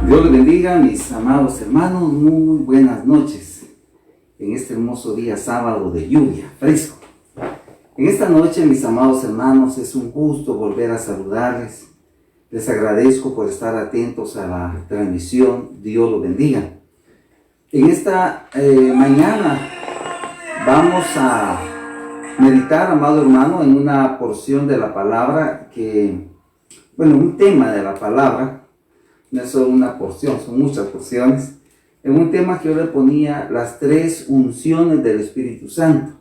Dios les bendiga, mis amados hermanos, muy buenas noches. En este hermoso día sábado de lluvia, fresco. En esta noche, mis amados hermanos, es un gusto volver a saludarles. Les agradezco por estar atentos a la transmisión. Dios los bendiga. En esta mañana vamos a meditar, amado hermano, en una porción de la palabra un tema de la palabra. No es solo una porción, son muchas porciones. En un tema que yo le ponía las tres unciones del Espíritu Santo,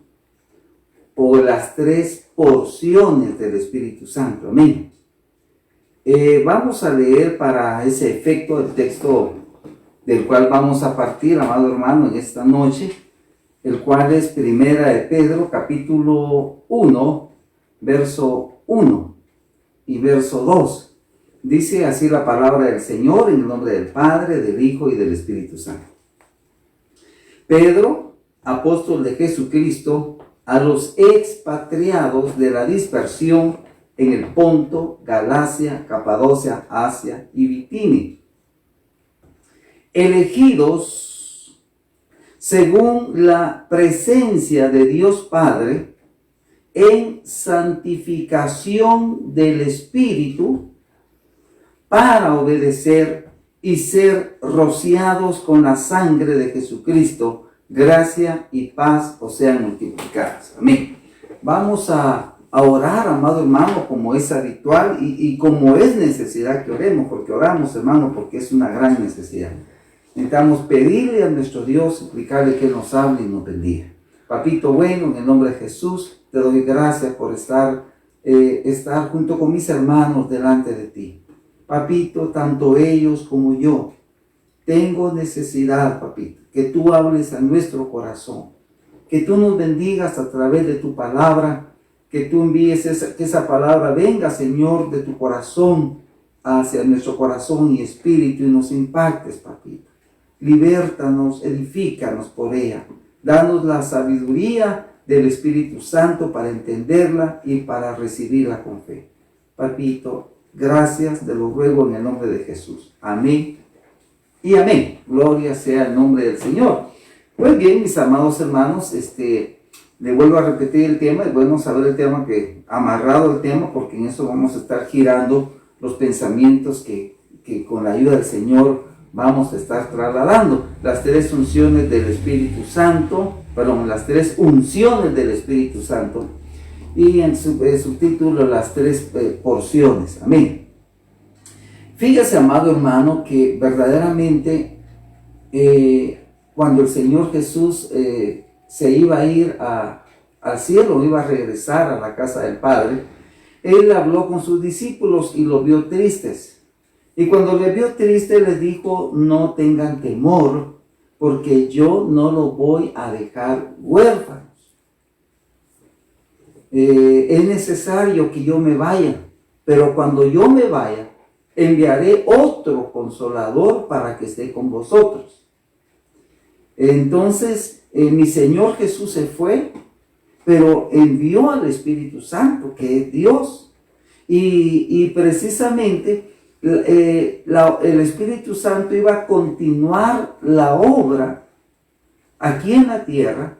o las tres porciones del Espíritu Santo. Amén. Vamos a leer para ese efecto el texto del cual vamos a partir, amado hermano, en esta noche, el cual es Primera de Pedro, capítulo 1, verso 1 y verso 2. Dice así la palabra del Señor, en el nombre del Padre, del Hijo y del Espíritu Santo. Pedro, apóstol de Jesucristo, a los expatriados de la dispersión en el Ponto, Galacia, Capadocia, Asia y Bitinia, elegidos según la presencia de Dios Padre en santificación del Espíritu, para obedecer y ser rociados con la sangre de Jesucristo, gracia y paz os sean multiplicadas. Amén. Vamos a orar, amado hermano, como es habitual y como es necesidad que oremos, porque oramos, hermano, porque es una gran necesidad. Necesitamos pedirle a nuestro Dios, suplicarle que nos hable y nos bendiga. Papito bueno, en el nombre de Jesús, te doy gracias por estar junto con mis hermanos delante de ti. Papito, tanto ellos como yo, tengo necesidad, papito, que tú hables a nuestro corazón, que tú nos bendigas a través de tu palabra, que tú envíes que esa palabra venga, Señor, de tu corazón hacia nuestro corazón y espíritu y nos impactes, papito. Libértanos, edifícanos por ella. Danos la sabiduría del Espíritu Santo para entenderla y para recibirla con fe. Papito, gracias, te lo ruego en el nombre de Jesús. Amén y amén. Gloria sea el nombre del Señor. Pues bien, mis amados hermanos, le vuelvo a repetir el tema. Es bueno saber el tema, amarrado el tema, porque en eso vamos a estar girando los pensamientos que con la ayuda del Señor vamos a estar trasladando. Las tres unciones del Espíritu Santo, las tres unciones del Espíritu Santo, y en su subtítulo, las tres porciones. Amén. Fíjese, amado hermano, que verdaderamente cuando el Señor Jesús se iba a ir al cielo, iba a regresar a la casa del Padre, Él habló con sus discípulos y los vio tristes. Y cuando les vio triste, les dijo: no tengan temor, porque yo no los voy a dejar huérfanos. Es necesario que yo me vaya, pero cuando yo me vaya, enviaré otro consolador para que esté con vosotros. Entonces, mi Señor Jesús se fue, pero envió al Espíritu Santo, que es Dios. Y precisamente el Espíritu Santo iba a continuar la obra aquí en la tierra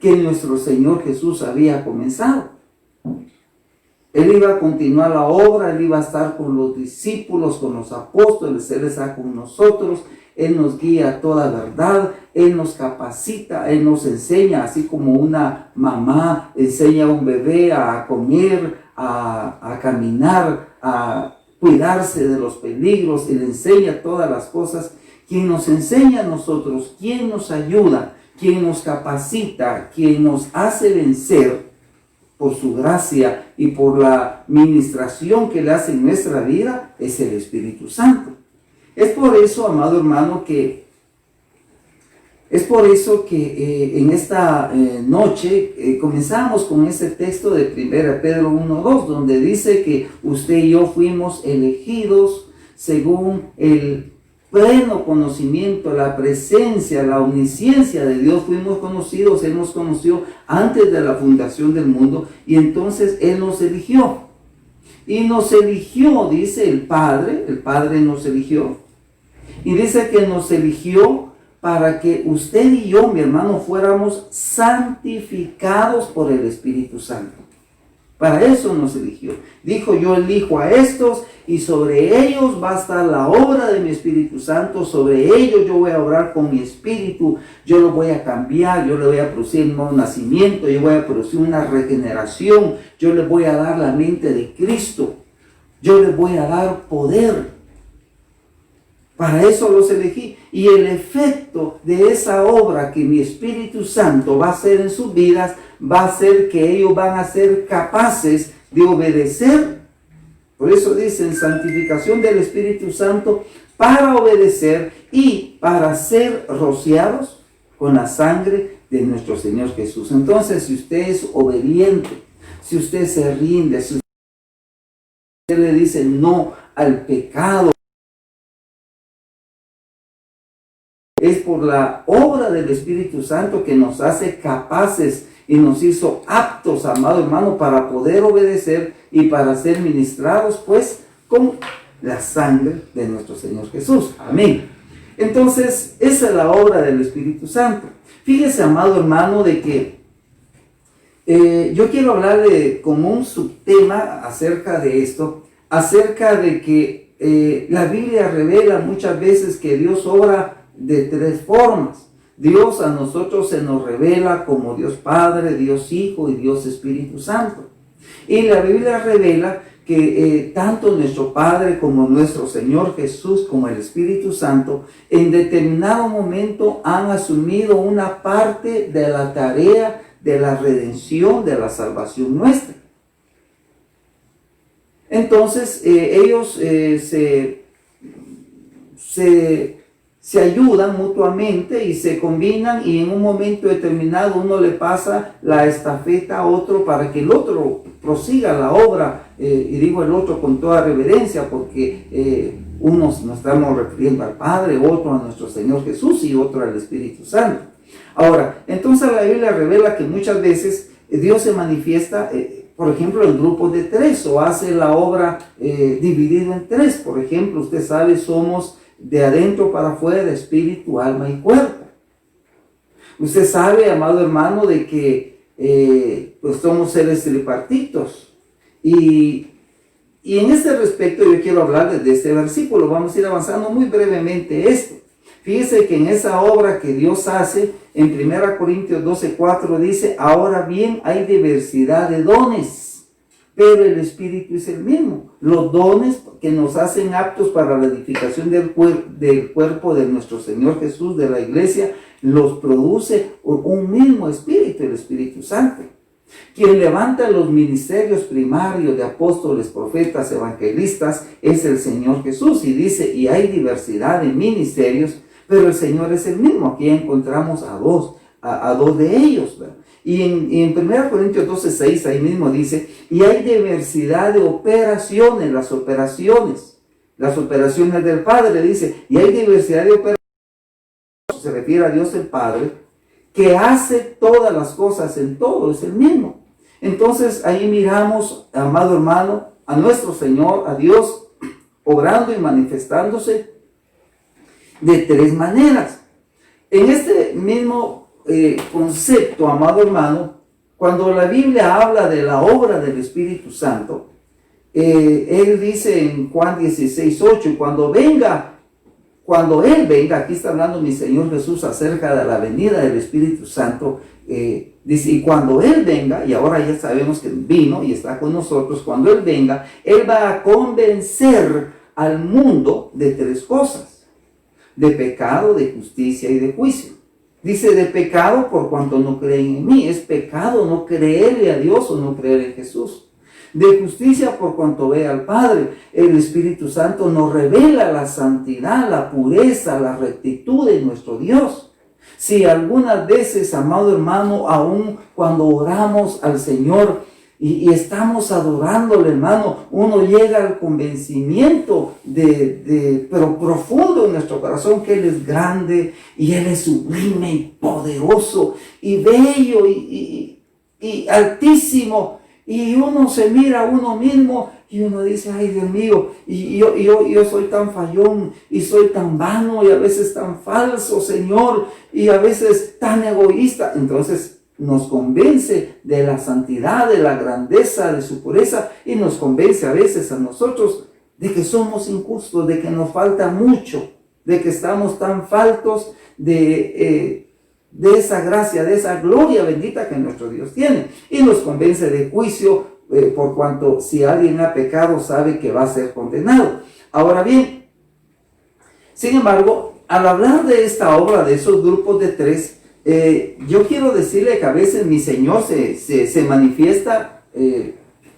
que nuestro Señor Jesús había comenzado. Él iba a continuar la obra, Él iba a estar con los discípulos, con los apóstoles, Él está con nosotros, Él nos guía a toda verdad, Él nos capacita, Él nos enseña, así como una mamá enseña a un bebé a comer, a caminar, a cuidarse de los peligros, y le enseña todas las cosas. Quien nos enseña a nosotros, quien nos ayuda, quien nos capacita, quien nos hace vencer por su gracia y por la ministración que le hace en nuestra vida, es el Espíritu Santo. Es por eso, amado hermano, que en esta noche comenzamos con ese texto de 1 Pedro 1:2, donde dice que usted y yo fuimos elegidos según el pleno conocimiento, la presencia, la omnisciencia de Dios. Fuimos conocidos, Él nos conoció antes de la fundación del mundo, y entonces Él nos eligió. Y nos eligió, dice el Padre nos eligió, y dice que nos eligió para que usted y yo, mi hermano, fuéramos santificados por el Espíritu Santo. Para eso nos eligió. Dijo: yo elijo a estos, y sobre ellos va a estar la obra de mi Espíritu Santo. Sobre ellos yo voy a obrar con mi Espíritu. Yo lo voy a cambiar, yo le voy a producir un nuevo nacimiento, yo voy a producir una regeneración. Yo les voy a dar la mente de Cristo. Yo les voy a dar poder. Para eso los elegí. Y el efecto de esa obra que mi Espíritu Santo va a hacer en sus vidas va a hacer que ellos van a ser capaces de obedecer. Por eso dicen santificación del Espíritu Santo para obedecer y para ser rociados con la sangre de nuestro Señor Jesús. Entonces, si usted es obediente, si usted se rinde, si usted le dice no al pecado, es por la obra del Espíritu Santo que nos hace capaces y nos hizo aptos, amado hermano, para poder obedecer y para ser ministrados, pues, con la sangre de nuestro Señor Jesús. Amén. Entonces, esa es la obra del Espíritu Santo. Fíjese, amado hermano, de que yo quiero hablar como un subtema acerca de esto, acerca de que la Biblia revela muchas veces que Dios obra de tres formas. Dios a nosotros se nos revela como Dios Padre, Dios Hijo y Dios Espíritu Santo. Y la Biblia revela que tanto nuestro Padre como nuestro Señor Jesús como el Espíritu Santo en determinado momento han asumido una parte de la tarea de la redención, de la salvación nuestra. Entonces ellos se ayudan mutuamente y se combinan, y en un momento determinado uno le pasa la estafeta a otro para que el otro prosiga la obra, y digo el otro con toda reverencia porque unos nos estamos refiriendo al Padre, otro a nuestro Señor Jesús y otro al Espíritu Santo. Ahora, entonces la Biblia revela que muchas veces Dios se manifiesta, por ejemplo, en grupos de tres, o hace la obra dividido en tres. Por ejemplo, usted sabe, somos de adentro para afuera, espíritu, alma y cuerpo. Usted sabe, amado hermano, de que pues somos seres tripartitos. Y en este respecto yo quiero hablar desde este versículo. Vamos a ir avanzando muy brevemente esto. Fíjese que en esa obra que Dios hace, en 1 Corintios 12:4 dice: ahora bien, hay diversidad de dones, pero el Espíritu es el mismo. Los dones que nos hacen aptos para la edificación del cuerpo de nuestro Señor Jesús, de la iglesia, los produce un mismo Espíritu, el Espíritu Santo. Quien levanta los ministerios primarios de apóstoles, profetas, evangelistas, es el Señor Jesús. Y dice, y hay diversidad de ministerios, pero el Señor es el mismo. Aquí encontramos a dos de ellos, ¿verdad? Y en 1 Corintios 12:6 ahí mismo dice, y hay diversidad de operaciones, las operaciones del Padre, dice, y hay diversidad de operaciones, se refiere a Dios el Padre, que hace todas las cosas en todo, es el mismo. Entonces ahí miramos, amado hermano, a nuestro Señor, a Dios, obrando y manifestándose de tres maneras. En este mismo concepto, amado hermano, cuando la Biblia habla de la obra del Espíritu Santo, Él dice en Juan 16:8, cuando Él venga, aquí está hablando mi Señor Jesús acerca de la venida del Espíritu Santo, dice, y cuando Él venga, y ahora ya sabemos que vino y está con nosotros, cuando Él venga, Él va a convencer al mundo de tres cosas: de pecado, de justicia y de juicio. Dice de pecado por cuanto no creen en mí. Es pecado no creerle a Dios o no creer en Jesús. De justicia por cuanto ve al Padre. El Espíritu Santo nos revela la santidad, la pureza, la rectitud de nuestro Dios. Si algunas veces, amado hermano, aún cuando oramos al Señor y estamos adorándole, hermano, uno llega al convencimiento pero profundo en nuestro corazón, que Él es grande y Él es sublime y poderoso y bello y altísimo. Y uno se mira a uno mismo y uno dice, ay Dios mío, y yo soy tan fallón y soy tan vano y a veces tan falso, Señor, y a veces tan egoísta. Entonces nos convence de la santidad, de la grandeza, de su pureza, y nos convence a veces a nosotros de que somos injustos, de que nos falta mucho, de que estamos tan faltos de esa gracia, de esa gloria bendita que nuestro Dios tiene. Y nos convence de juicio, por cuanto si alguien ha pecado sabe que va a ser condenado. Ahora bien, sin embargo, al hablar de esta obra, de esos grupos de tres, yo quiero decirle que a veces mi Señor se manifiesta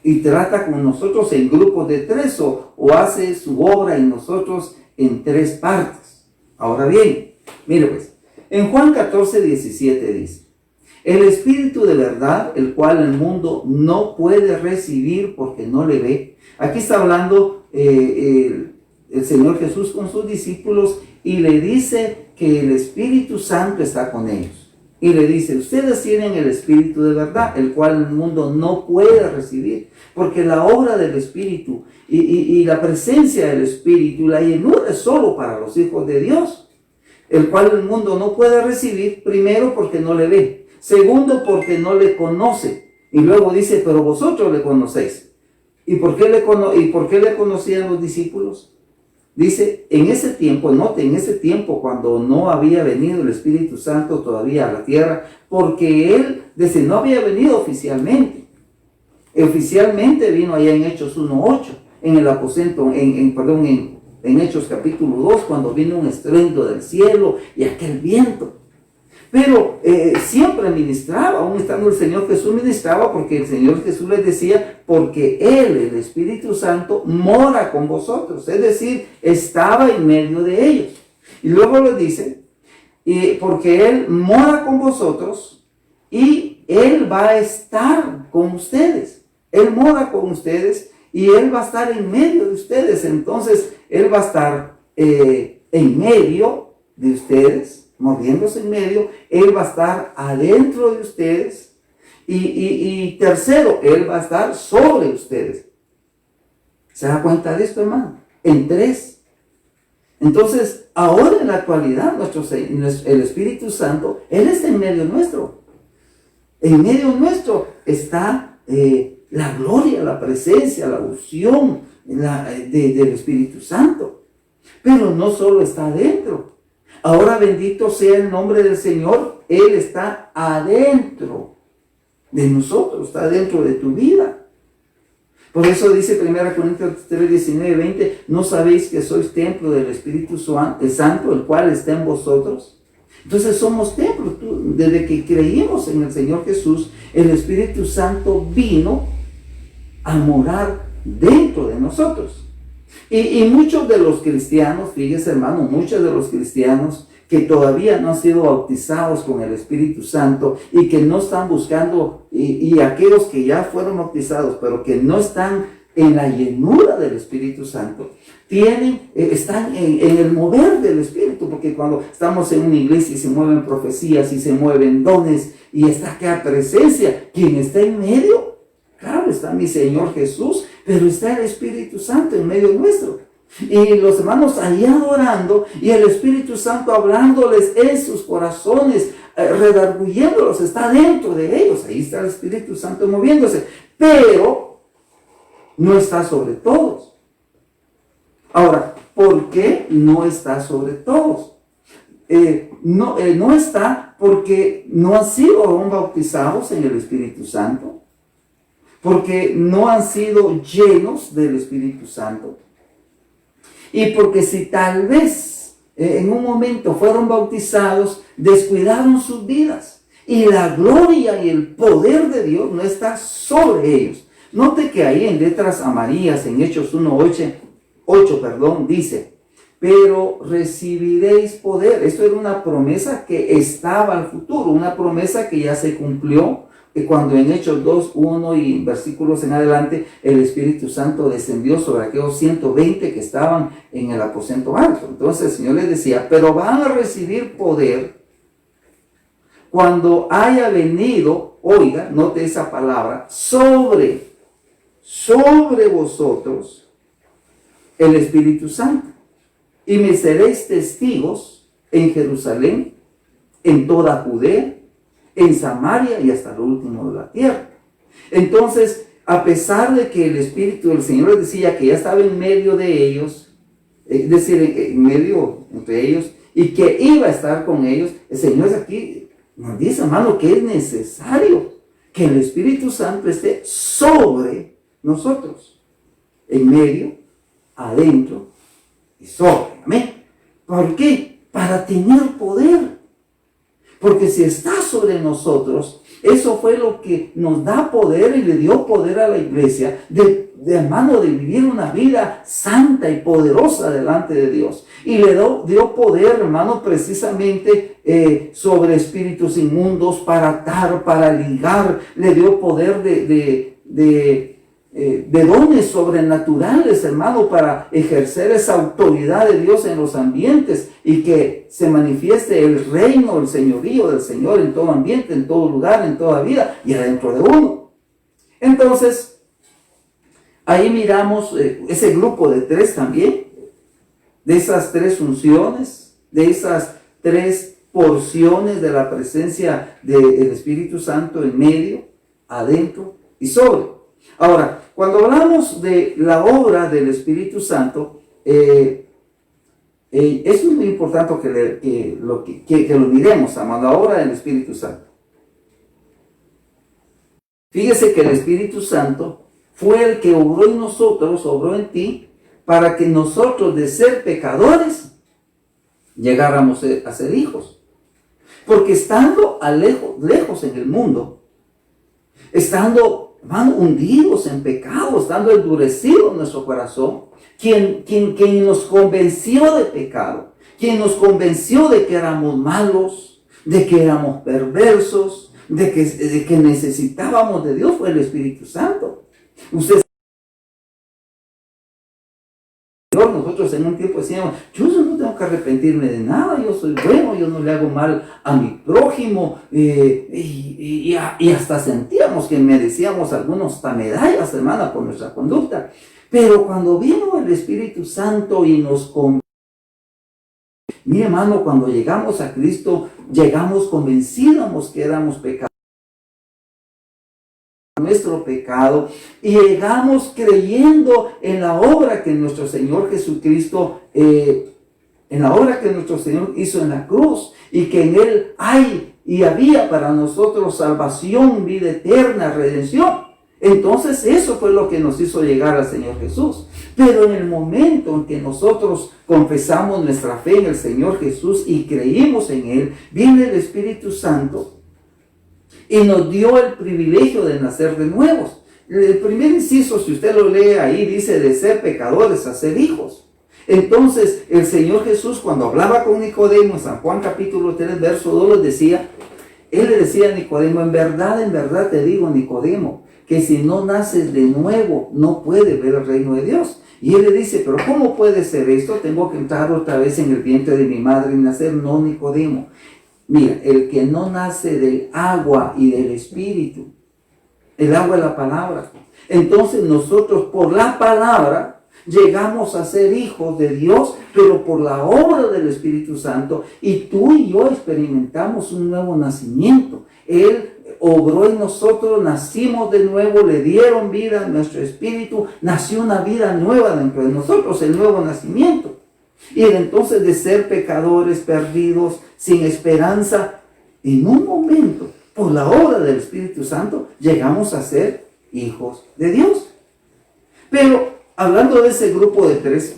y trata con nosotros en grupos de 3 o hace su obra en nosotros en 3 partes. Ahora bien, mire pues, en Juan 14:17 dice: el Espíritu de verdad, el cual el mundo no puede recibir porque no le ve. Aquí está hablando el Señor Jesús con sus discípulos y le dice que el Espíritu Santo está con ellos. Y le dice: ustedes tienen el Espíritu de verdad, el cual el mundo no puede recibir, porque la obra del Espíritu y la presencia del Espíritu, la llenura es solo para los hijos de Dios, el cual el mundo no puede recibir, primero porque no le ve, segundo porque no le conoce, y luego dice: pero vosotros le conocéis. ¿Y por qué le conocían los discípulos? Dice, en ese tiempo, note, en ese tiempo cuando no había venido el Espíritu Santo todavía a la tierra, porque Él, desde no había venido oficialmente. Oficialmente vino allá en Hechos 1:8, en el aposento, en Hechos capítulo 2, cuando vino un estruendo del cielo y aquel viento. Pero siempre ministraba, aún estando el Señor Jesús ministraba, porque el Señor Jesús les decía: porque Él, el Espíritu Santo, mora con vosotros. Es decir, estaba en medio de ellos. Y luego les dice: porque Él mora con vosotros y Él va a estar con ustedes. Él mora con ustedes y Él va a estar en medio de ustedes. Entonces, Él va a estar en medio de ustedes, moviéndose en medio. Él va a estar adentro de ustedes. Y tercero, Él va a estar sobre ustedes. ¿Se da cuenta de esto, hermano? En 3. Entonces, ahora en la actualidad, el Espíritu Santo, Él está en medio nuestro. En medio nuestro está la gloria, la presencia, la unción del Espíritu Santo. Pero no solo está adentro. Ahora bendito sea el nombre del Señor. Él está adentro de nosotros, está dentro de tu vida. Por eso dice 1 Corintios 3:19-20: ¿no sabéis que sois templo del Espíritu Santo, el cual está en vosotros? Entonces somos templo. Desde que creímos en el Señor Jesús, el Espíritu Santo vino a morar dentro de nosotros. Y muchos de los cristianos, fíjese hermano, muchos de los cristianos que todavía no han sido bautizados con el Espíritu Santo y que no están buscando, y aquellos que ya fueron bautizados, pero que no están en la llenura del Espíritu Santo, están en el mover del Espíritu, porque cuando estamos en una iglesia y se mueven profecías y se mueven dones y está aquella presencia, ¿quién está en medio? Claro, está mi Señor Jesús, pero está el Espíritu Santo en medio nuestro. Y los hermanos ahí adorando y el Espíritu Santo hablándoles en sus corazones, redarguyéndolos, está dentro de ellos. Ahí está el Espíritu Santo moviéndose, pero no está sobre todos. Ahora, ¿por qué no está sobre todos? No está porque no han sido aún bautizados en el Espíritu Santo, porque no han sido llenos del Espíritu Santo, y porque si tal vez en un momento fueron bautizados, descuidaron sus vidas y la gloria y el poder de Dios no está sobre ellos. Note que ahí en letras amarillas, en Hechos 1:8, dice: pero recibiréis poder. Esto era una promesa que estaba al futuro, una promesa que ya se cumplió, cuando en Hechos 2:1 y versículos en adelante, el Espíritu Santo descendió sobre aquellos 120 que estaban en el aposento alto. Entonces el Señor les decía: pero van a recibir poder cuando haya venido, oiga, note esa palabra, sobre vosotros el Espíritu Santo. Y me seréis testigos en Jerusalén, en toda Judea, en Samaria y hasta lo último de la tierra. Entonces, a pesar de que el Espíritu del Señor les decía que ya estaba en medio de ellos, es decir, en medio entre ellos, y que iba a estar con ellos, el Señor aquí nos dice, hermano, que es necesario que el Espíritu Santo esté sobre nosotros, en medio, adentro y sobre. Amén. ¿Por qué? Para tener poder. Porque si está sobre nosotros, eso fue lo que nos da poder y le dio poder a la iglesia de mano de vivir una vida santa y poderosa delante de Dios. Y le dio poder, hermano, precisamente sobre espíritus inmundos para atar, para ligar. Le dio poder de dones sobrenaturales, hermano, para ejercer esa autoridad de Dios en los ambientes y que se manifieste el reino, el señorío del Señor en todo ambiente, en todo lugar, en toda vida y adentro de uno. Entonces, ahí miramos ese grupo de 3 también, de esas 3 funciones, de esas 3 porciones de la presencia del Espíritu Santo en medio, adentro y sobre. Ahora, cuando hablamos de la obra del Espíritu Santo, eso es muy importante que lo miremos, amado, la obra del Espíritu Santo. Fíjese que el Espíritu Santo fue el que obró en nosotros, obró en ti, para que nosotros de ser pecadores llegáramos a ser hijos. Porque estando lejos en el mundo, estando hundidos en pecado, estando endurecido en nuestro corazón, quien nos convenció de pecado, quien nos convenció de que éramos malos, de que éramos perversos, de que necesitábamos de Dios, fue el Espíritu Santo. Nosotros en un tiempo decíamos, yo no tengo que arrepentirme de nada, yo soy bueno, yo no le hago mal a mi prójimo, y hasta sentíamos que merecíamos algunos hasta medallas, hermana, por nuestra conducta. Pero cuando vino el Espíritu Santo y nos convenció, mi hermano, cuando llegamos a Cristo, llegamos convencidos que éramos pecadores, nuestro pecado, y llegamos creyendo en la obra que nuestro Señor Jesucristo, en la obra que nuestro Señor hizo en la cruz, y que en Él hay y había para nosotros salvación, vida eterna, redención. Entonces eso fue lo que nos hizo llegar al Señor Jesús. Pero en el momento en que nosotros confesamos nuestra fe en el Señor Jesús y creímos en Él, viene el Espíritu Santo y nos dio el privilegio de nacer de nuevos. El primer inciso, si usted lo lee ahí, dice de ser pecadores a ser hijos. Entonces, el Señor Jesús, cuando hablaba con Nicodemo, en San Juan capítulo 3, verso 2, Él le decía a Nicodemo, en verdad te digo, Nicodemo, que si no naces de nuevo, no puedes ver el reino de Dios. Y él le dice, pero ¿cómo puede ser esto? Tengo que entrar otra vez en el vientre de mi madre y nacer. No, Nicodemo. Mira, el que no nace del agua y del Espíritu, el agua es la palabra. Entonces nosotros por la palabra llegamos a ser hijos de Dios, pero por la obra del Espíritu Santo. Y tú y yo experimentamos un nuevo nacimiento. Él obró en nosotros, nacimos de nuevo, le dieron vida a nuestro espíritu, nació una vida nueva dentro de nosotros, el nuevo nacimiento. Y entonces de ser pecadores, perdidos, sin esperanza, en un momento, por la obra del Espíritu Santo, llegamos a ser hijos de Dios. Pero, hablando de ese grupo de 3,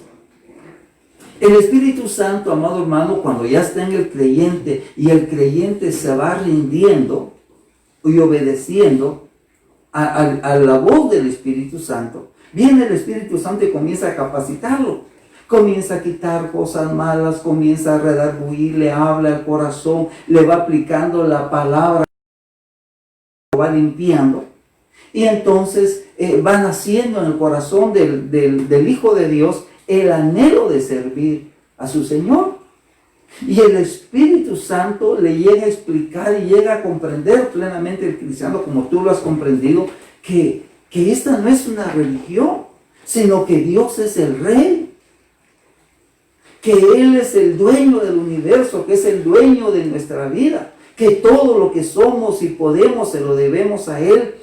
el Espíritu Santo, amado hermano, cuando ya está en el creyente y el creyente se va rindiendo y obedeciendo a la voz del Espíritu Santo, viene el Espíritu Santo y comienza a capacitarlo. Comienza a quitar cosas malas, comienza a redarguir, le habla al corazón, le va aplicando la palabra, lo va limpiando. Y entonces va naciendo en el corazón del Hijo de Dios el anhelo de servir a su Señor. Y el Espíritu Santo le llega a explicar y llega a comprender plenamente el cristiano, como tú lo has comprendido, que esta no es una religión, sino que Dios es el Rey. Que Él es el dueño del universo, que es el dueño de nuestra vida, que todo lo que somos y podemos se lo debemos a Él,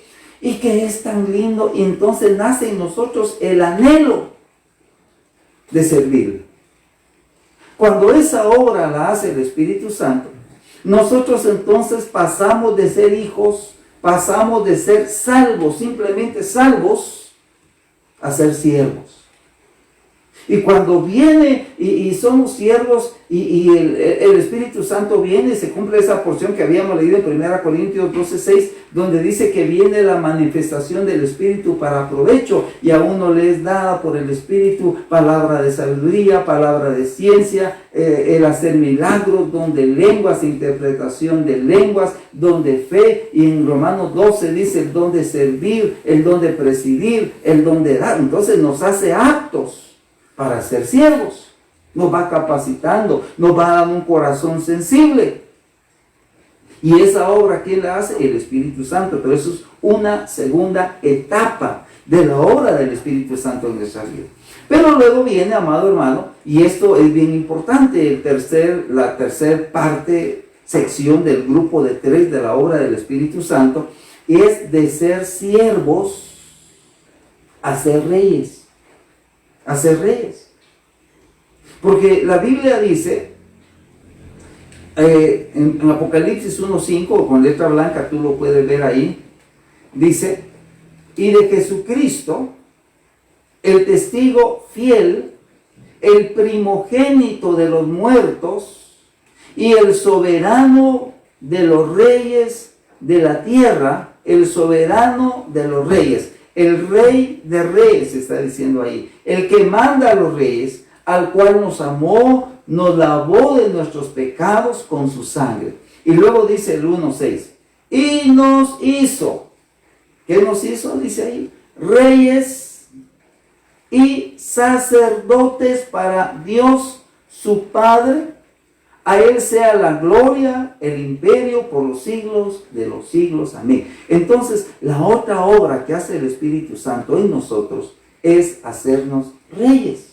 y que es tan lindo, y entonces nace en nosotros el anhelo de servir. Cuando esa obra la hace el Espíritu Santo, nosotros entonces pasamos de ser hijos, pasamos de ser salvos, simplemente salvos, a ser siervos. Y cuando viene y somos siervos y el Espíritu Santo viene, se cumple esa porción que habíamos leído en 1 Corintios 12:6, donde dice que viene la manifestación del Espíritu para provecho, y a uno le es dada por el Espíritu palabra de sabiduría, palabra de ciencia, el hacer milagros, don de lenguas, interpretación de lenguas, don de fe, y en Romanos 12 dice el don de servir, el don de presidir, el don de dar. Entonces nos hace aptos para ser siervos, nos va capacitando, nos va dando un corazón sensible. Y esa obra, ¿quién la hace? El Espíritu Santo. Pero eso es una segunda etapa de la obra del Espíritu Santo en nuestra vida. Pero luego viene, amado hermano, y esto es bien importante, la tercera parte, sección del grupo de 3 de la obra del Espíritu Santo, es de ser siervos a ser reyes. A ser reyes. Porque la Biblia dice, en Apocalipsis 1:5, con letra blanca, tú lo puedes ver ahí, dice, y de Jesucristo, el testigo fiel, el primogénito de los muertos y el soberano de los reyes de la tierra, el soberano de los reyes. El rey de reyes está diciendo ahí, el que manda a los reyes, al cual nos amó, nos lavó de nuestros pecados con su sangre. Y luego dice el 1:6, y nos hizo, ¿qué nos hizo? Dice ahí, reyes y sacerdotes para Dios su Padre. A Él sea la gloria, el imperio por los siglos de los siglos. Amén. Entonces, la otra obra que hace el Espíritu Santo en nosotros es hacernos reyes.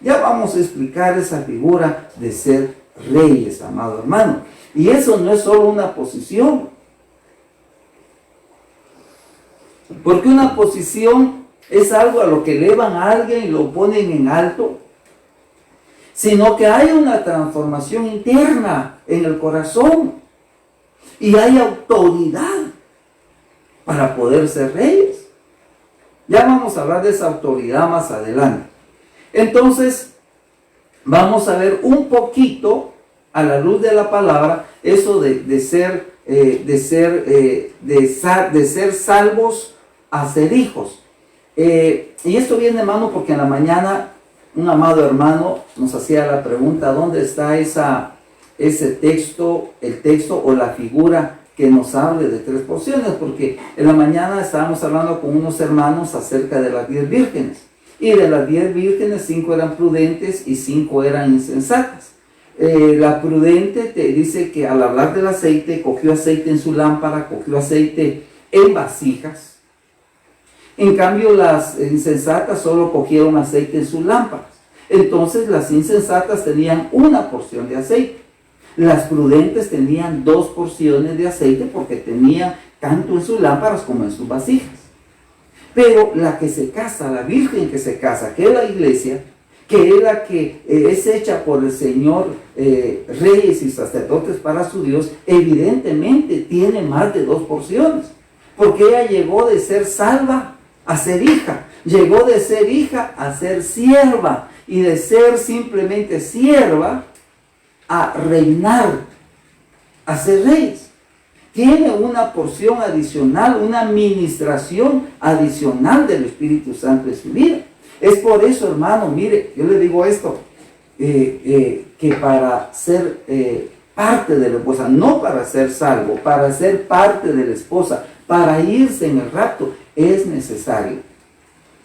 Ya vamos a explicar esa figura de ser reyes, amado hermano. Y eso no es solo una posición. Porque una posición es algo a lo que elevan a alguien y lo ponen en alto, sino que hay una transformación interna en el corazón y hay autoridad para poder ser reyes. Ya vamos a hablar de esa autoridad más adelante. Entonces, vamos a ver un poquito a la luz de la palabra eso de ser salvos a ser hijos. Y esto viene, hermano, porque en la mañana un amado hermano nos hacía la pregunta, ¿dónde está ese texto, el texto o la figura que nos hable de 3 porciones? Porque en la mañana estábamos hablando con unos hermanos acerca de las 10 vírgenes. Y de las 10 vírgenes, 5 eran prudentes y 5 eran insensatas. La prudente te dice que al hablar del aceite, cogió aceite en su lámpara, cogió aceite en vasijas. En cambio, las insensatas solo cogieron aceite en sus lámparas. Entonces, las insensatas tenían una porción de aceite. Las prudentes tenían 2 porciones de aceite porque tenían tanto en sus lámparas como en sus vasijas. Pero la que se casa, la virgen que se casa, que es la iglesia, que es la que es hecha por el Señor, reyes y sacerdotes para su Dios, evidentemente tiene más de 2 porciones. Porque ella llegó de ser salva a ser hija, llegó de ser hija a ser sierva, y de ser simplemente sierva a reinar, a ser reyes. Tiene una porción adicional, una administración adicional del Espíritu Santo en su vida. Es por eso, hermano, mire, yo le digo esto, que para ser parte de la esposa, no para ser salvo, para ser parte de la esposa, para irse en el rapto, es necesario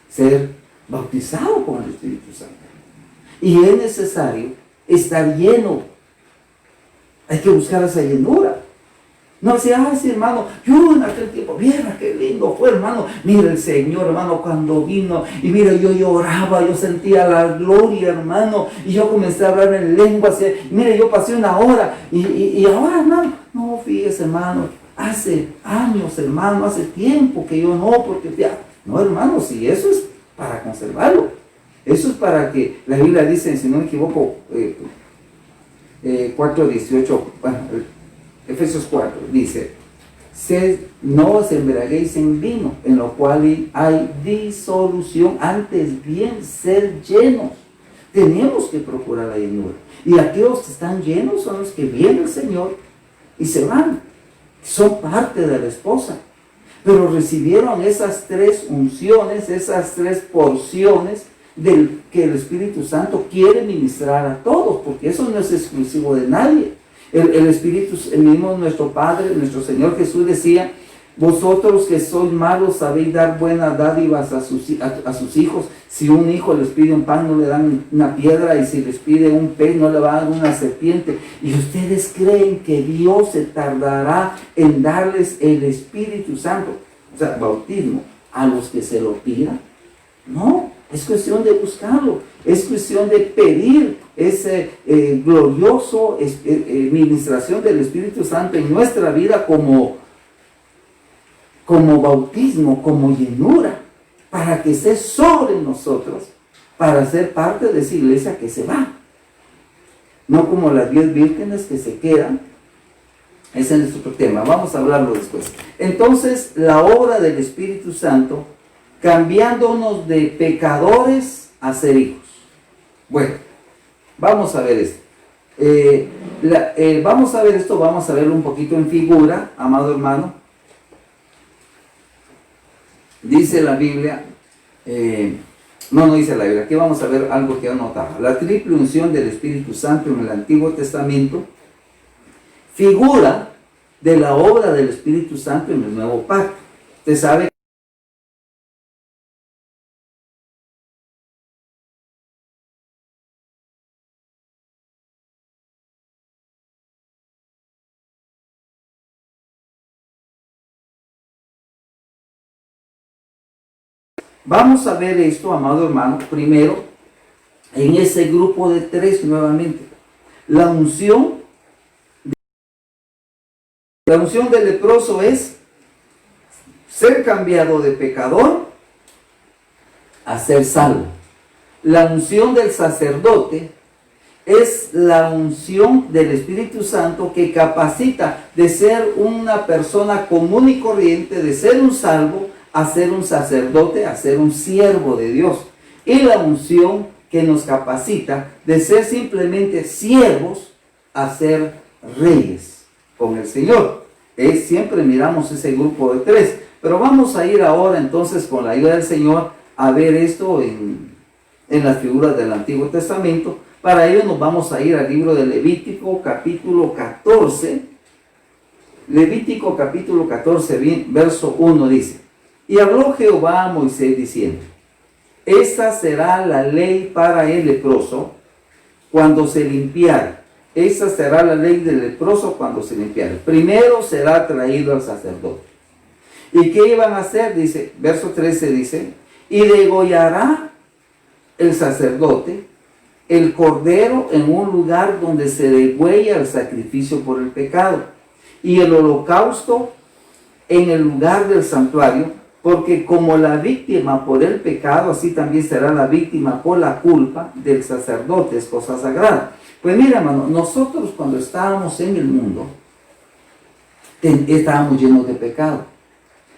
ser bautizado con el Espíritu Santo. Y es necesario estar lleno. Hay que buscar esa llenura. No decía, sí, hermano, yo en aquel tiempo, mira qué lindo fue, hermano. Mira el Señor, hermano, cuando vino, y mira, yo lloraba, yo sentía la gloria, hermano, y yo comencé a hablar en lenguas, y mira, yo pasé una hora, y ahora, hermano, no, fíjese, hermano, hace años, hermano, hace tiempo que yo no, porque ya, no, hermano, si eso es para conservarlo, eso es para que, la Biblia dice, si no me equivoco, 4:18, bueno, Efesios 4, dice, no os embriaguéis en vino, en lo cual hay disolución, antes bien ser llenos. Tenemos que procurar la llenura. Y aquellos que están llenos son los que viene el Señor y se van. Son parte de la esposa. Pero recibieron esas tres unciones, esas tres porciones del que el Espíritu Santo quiere ministrar a todos, porque eso no es exclusivo de nadie. El Espíritu, el mismo nuestro Padre, nuestro Señor Jesús decía: vosotros que sois malos sabéis dar buenas dádivas a sus hijos. Si un hijo les pide un pan, no le dan una piedra, y si les pide un pez, no le van a dar una serpiente. ¿Y ustedes creen que Dios se tardará en darles el Espíritu Santo, o sea, bautismo, a los que se lo pidan? No, es cuestión de buscarlo, es cuestión de pedir ese glorioso ministración del Espíritu Santo en nuestra vida como bautismo, como llenura, para que esté sobre nosotros, para ser parte de esa iglesia que se va. No como las 10 vírgenes que se quedan. Ese es otro tema, vamos a hablarlo después. Entonces, la obra del Espíritu Santo, cambiándonos de pecadores a ser hijos. Bueno, vamos a ver esto. Vamos a ver esto, vamos a verlo un poquito en figura, amado hermano. Dice la Biblia, no dice la Biblia, aquí vamos a ver algo que yo notaba. La triple unción del Espíritu Santo en el Antiguo Testamento figura de la obra del Espíritu Santo en el Nuevo Pacto. Usted sabe. Vamos a ver esto, amado hermano, primero en ese grupo de tres nuevamente. La unción del leproso es ser cambiado de pecador a ser salvo. La unción del sacerdote es la unción del Espíritu Santo que capacita de ser una persona común y corriente, de ser un salvo, a ser un sacerdote, a ser un siervo de Dios. Y la unción que nos capacita de ser simplemente siervos a ser reyes con el Señor. Siempre miramos ese grupo de tres. Pero vamos a ir ahora entonces, con la ayuda del Señor, a ver esto en las figuras del Antiguo Testamento. Para ello nos vamos a ir al libro de Levítico capítulo 14. Levítico capítulo 14, verso 1 dice: y habló Jehová a Moisés diciendo: esta será la ley para el leproso cuando se limpiare. Esta será la ley del leproso cuando se limpiare. Primero será traído al sacerdote. ¿Y qué iban a hacer? Dice, verso 13 dice: y degollará el sacerdote el cordero en un lugar donde se degüella el sacrificio por el pecado, y el holocausto en el lugar del santuario, porque como la víctima por el pecado, así también será la víctima por la culpa del sacerdote, es cosa sagrada. Pues mira, hermano, nosotros cuando estábamos en el mundo, estábamos llenos de pecado.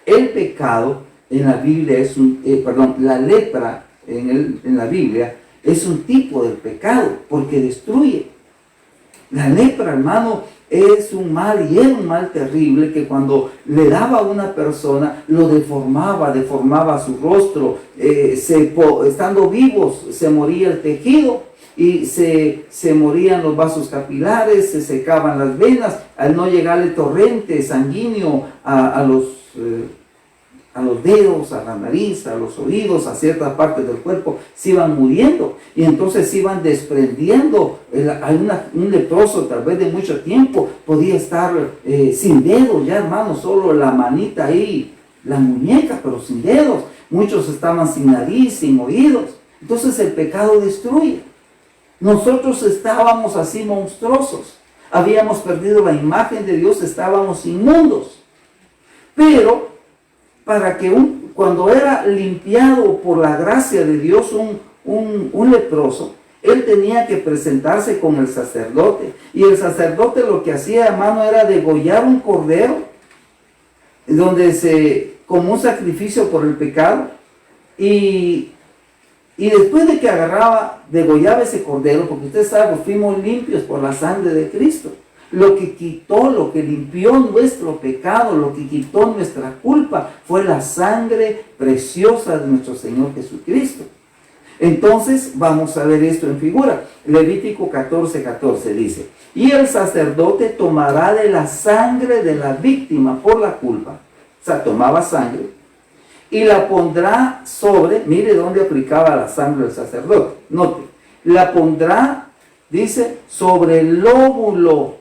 El pecado en la Biblia es la lepra en la Biblia es un tipo del pecado, porque destruye. La lepra, hermano, es un mal, y era un mal terrible, que cuando le daba a una persona, lo deformaba su rostro, estando vivos se moría el tejido, y se morían los vasos capilares, se secaban las venas, al no llegarle torrente sanguíneo a los dedos, a la nariz, a los oídos, a ciertas partes del cuerpo, se iban muriendo, y entonces se iban desprendiendo. Un leproso, tal vez de mucho tiempo, podía estar sin dedos, ya hermano, solo la manita ahí, la muñeca, pero sin dedos. Muchos estaban sin nariz, sin oídos. Entonces el pecado destruye. Nosotros estábamos así monstruosos, habíamos perdido la imagen de Dios, estábamos inmundos. Pero para que cuando era limpiado por la gracia de Dios un leproso, él tenía que presentarse con el sacerdote, y el sacerdote lo que hacía, hermano, era degollar un cordero como un sacrificio por el pecado, y después de que degollaba ese cordero, porque ustedes saben, fuimos limpios por la sangre de Cristo. Lo que quitó, lo que limpió nuestro pecado, lo que quitó nuestra culpa, fue la sangre preciosa de nuestro Señor Jesucristo. Entonces, vamos a ver esto en figura. Levítico 14:14 dice: y el sacerdote tomará de la sangre de la víctima por la culpa. O sea, tomaba sangre y la pondrá sobre, mire dónde aplicaba la sangre del sacerdote. Note, la pondrá, dice, sobre el lóbulo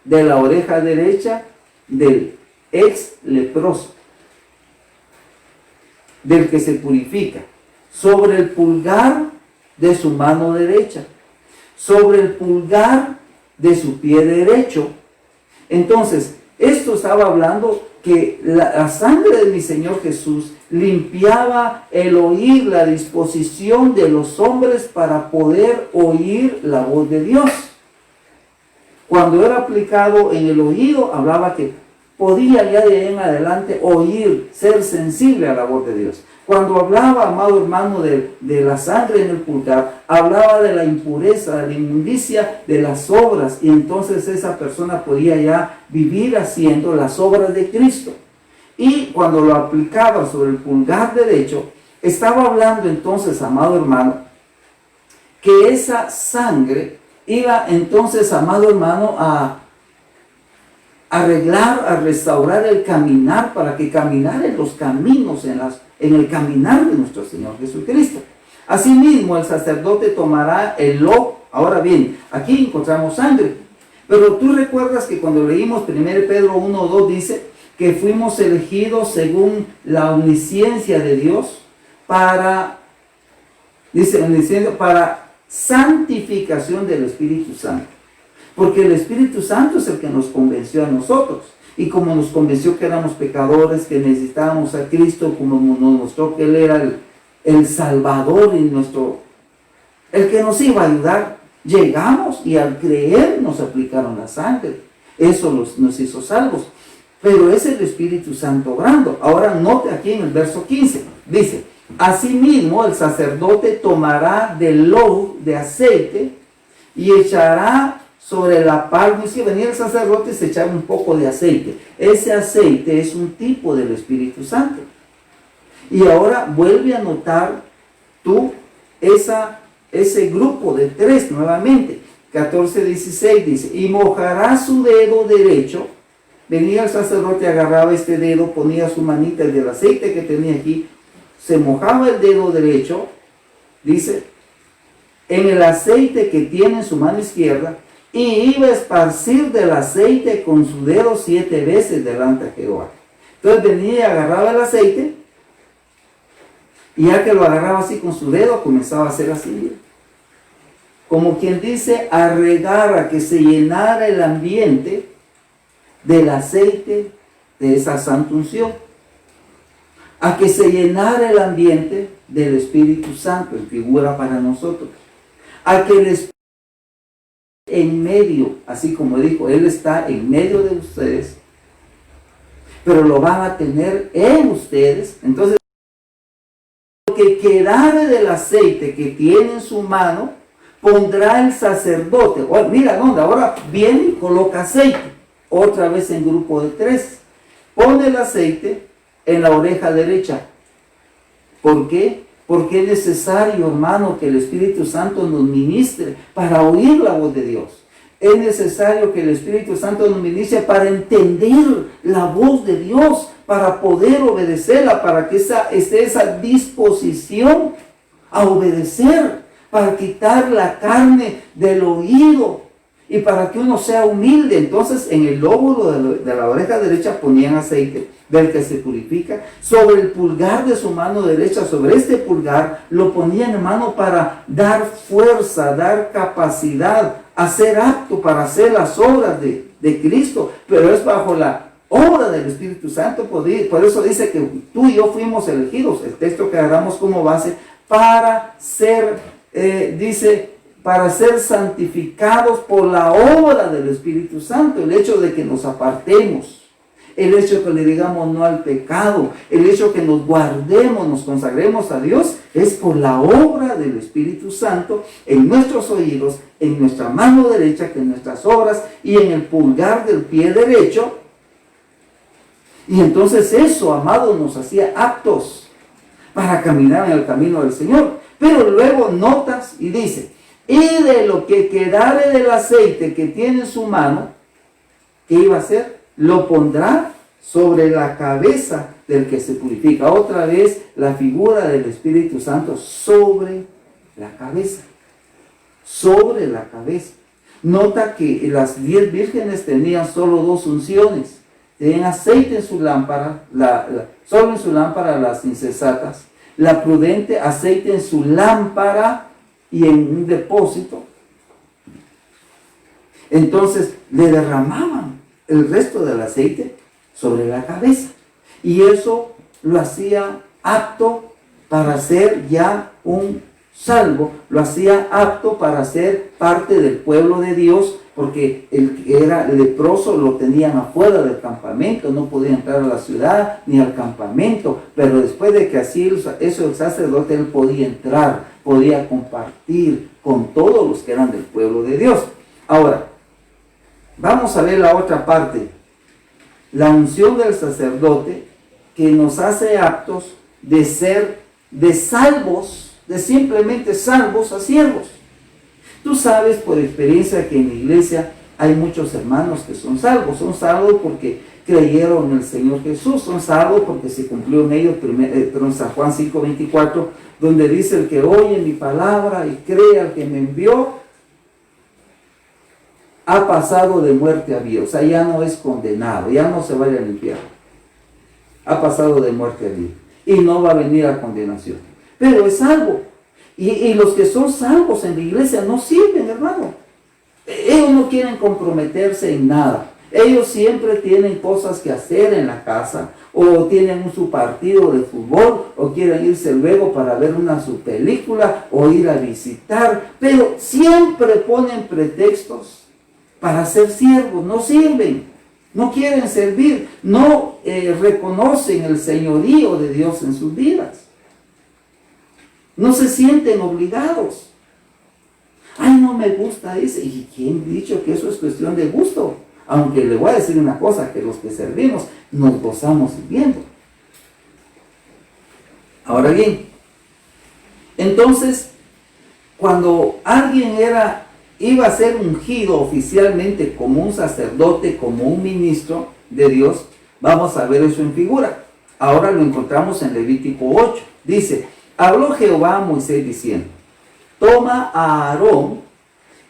de la oreja derecha del ex leproso, del que se purifica, sobre el pulgar de su mano derecha, sobre el pulgar de su pie derecho. Entonces, esto estaba hablando que la sangre de mi Señor Jesús limpiaba el oír, la disposición de los hombres para poder oír la voz de Dios. Cuando era aplicado en el oído, hablaba que podía ya de ahí en adelante oír, ser sensible a la voz de Dios. Cuando hablaba, amado hermano, de la sangre en el pulgar, hablaba de la impureza, de la inmundicia de las obras, y entonces esa persona podía ya vivir haciendo las obras de Cristo. Y cuando lo aplicaba sobre el pulgar derecho, estaba hablando entonces, amado hermano, que esa sangre iba entonces, amado hermano, a arreglar, a restaurar el caminar, para que caminara en los caminos, en el caminar de nuestro Señor Jesucristo. Asimismo, el sacerdote tomará el lobo. Ahora bien, aquí encontramos sangre. Pero tú recuerdas que cuando leímos 1 Pedro 1:2 dice que fuimos elegidos según la omnisciencia de Dios para santificación del Espíritu Santo. Porque el Espíritu Santo es el que nos convenció a nosotros. Y como nos convenció que éramos pecadores, que necesitábamos a Cristo, como nos mostró que Él era el Salvador y el que nos iba a ayudar, llegamos y al creer nos aplicaron la sangre. Eso nos hizo salvos. Pero es el Espíritu Santo obrando. Ahora note aquí en el verso 15, dice: asimismo el sacerdote tomará del lobo de aceite y echará sobre la palma. Es que venía el sacerdote y se echaba un poco de aceite. Ese aceite es un tipo del Espíritu Santo. Y ahora vuelve a notar tú ese grupo de tres nuevamente. 14:16 dice: y mojará su dedo derecho. Venía el sacerdote, agarraba este dedo, ponía su manita del aceite que tenía aquí, se mojaba el dedo derecho, dice, en el aceite que tiene en su mano izquierda, y iba a esparcir del aceite con su dedo 7 veces delante de Jehová. Entonces venía y agarraba el aceite, y ya que lo agarraba así con su dedo, comenzaba a hacer así, como quien dice, a regar, a que se llenara el ambiente del aceite de esa santa unción, a que se llenara el ambiente del Espíritu Santo, en figura para nosotros, a que el Espíritu en medio, así como dijo, Él está en medio de ustedes, pero lo van a tener en ustedes. Entonces, lo que quedare del aceite que tiene en su mano, pondrá el sacerdote. Oh, mira dónde, ahora viene y coloca aceite, otra vez en grupo de 3. Pone el aceite en la oreja derecha. ¿Por qué? Porque es necesario, hermano, que el Espíritu Santo nos ministre para oír la voz de Dios. Es necesario que el Espíritu Santo nos ministre para entender la voz de Dios, para poder obedecerla, para que esté esa disposición a obedecer, para quitar la carne del oído y para que uno sea humilde. Entonces, en el lóbulo de la oreja derecha ponían aceite del que se purifica. Sobre el pulgar de su mano derecha, sobre este pulgar, lo ponían, hermano, para dar fuerza, dar capacidad, hacer apto para hacer las obras de Cristo. Pero es bajo la obra del Espíritu Santo. Por eso dice que tú y yo fuimos elegidos, el texto que agarramos como base, para ser, para ser santificados por la obra del Espíritu Santo. El hecho de que nos apartemos, el hecho que le digamos no al pecado, el hecho que nos guardemos, nos consagremos a Dios, es por la obra del Espíritu Santo en nuestros oídos, en nuestra mano derecha, que en nuestras obras, y en el pulgar del pie derecho. Y entonces eso, amados, nos hacía aptos para caminar en el camino del Señor. Pero luego notas y dice, y de lo que quedare del aceite que tiene en su mano, ¿qué iba a hacer? Lo pondrá sobre la cabeza del que se purifica. Otra vez la figura del Espíritu Santo sobre la cabeza. Sobre la cabeza. Nota que las 10 vírgenes tenían solo 2 unciones. Tenían aceite en su lámpara, solo en su lámpara las insensatas. La prudente, aceite en su lámpara y en un depósito. Entonces le derramaban el resto del aceite sobre la cabeza. Y eso lo hacía apto para ser ya un salvo, lo hacía apto para ser parte del pueblo de Dios, porque el que era leproso lo tenían afuera del campamento, no podía entrar a la ciudad ni al campamento, pero después de que así eso el sacerdote, él podía entrar, podía compartir con todos los que eran del pueblo de Dios. Ahora, vamos a ver la otra parte, la unción del sacerdote, que nos hace aptos de ser de salvos, de simplemente salvos a siervos. Tú sabes por experiencia que en la iglesia hay muchos hermanos que son salvos porque creyeron en el Señor Jesús, son salvos porque se cumplió en ellos, en San Juan 5:24, donde dice: el que oye mi palabra y cree al que me envió, ha pasado de muerte a vida. O sea, ya no es condenado, ya no se va a ir al infierno. Ha pasado de muerte a vida y no va a venir a condenación. Pero es salvo. Y los que son salvos en la iglesia no sirven, hermano. Ellos no quieren comprometerse en nada. Ellos siempre tienen cosas que hacer en la casa, o tienen su partido de fútbol, o quieren irse luego para ver su película, o ir a visitar, pero siempre ponen pretextos para ser siervos. No sirven, no quieren servir, no reconocen el señorío de Dios en sus vidas. No se sienten obligados. Ay, no me gusta ese. ¿Y quién ha dicho que eso es cuestión de gusto? Aunque le voy a decir una cosa, que los que servimos nos gozamos sirviendo. Ahora bien, entonces, cuando alguien iba a ser ungido oficialmente como un sacerdote, como un ministro de Dios, vamos a ver eso en figura. Ahora lo encontramos en Levítico 8. Dice: habló Jehová a Moisés diciendo: toma a Aarón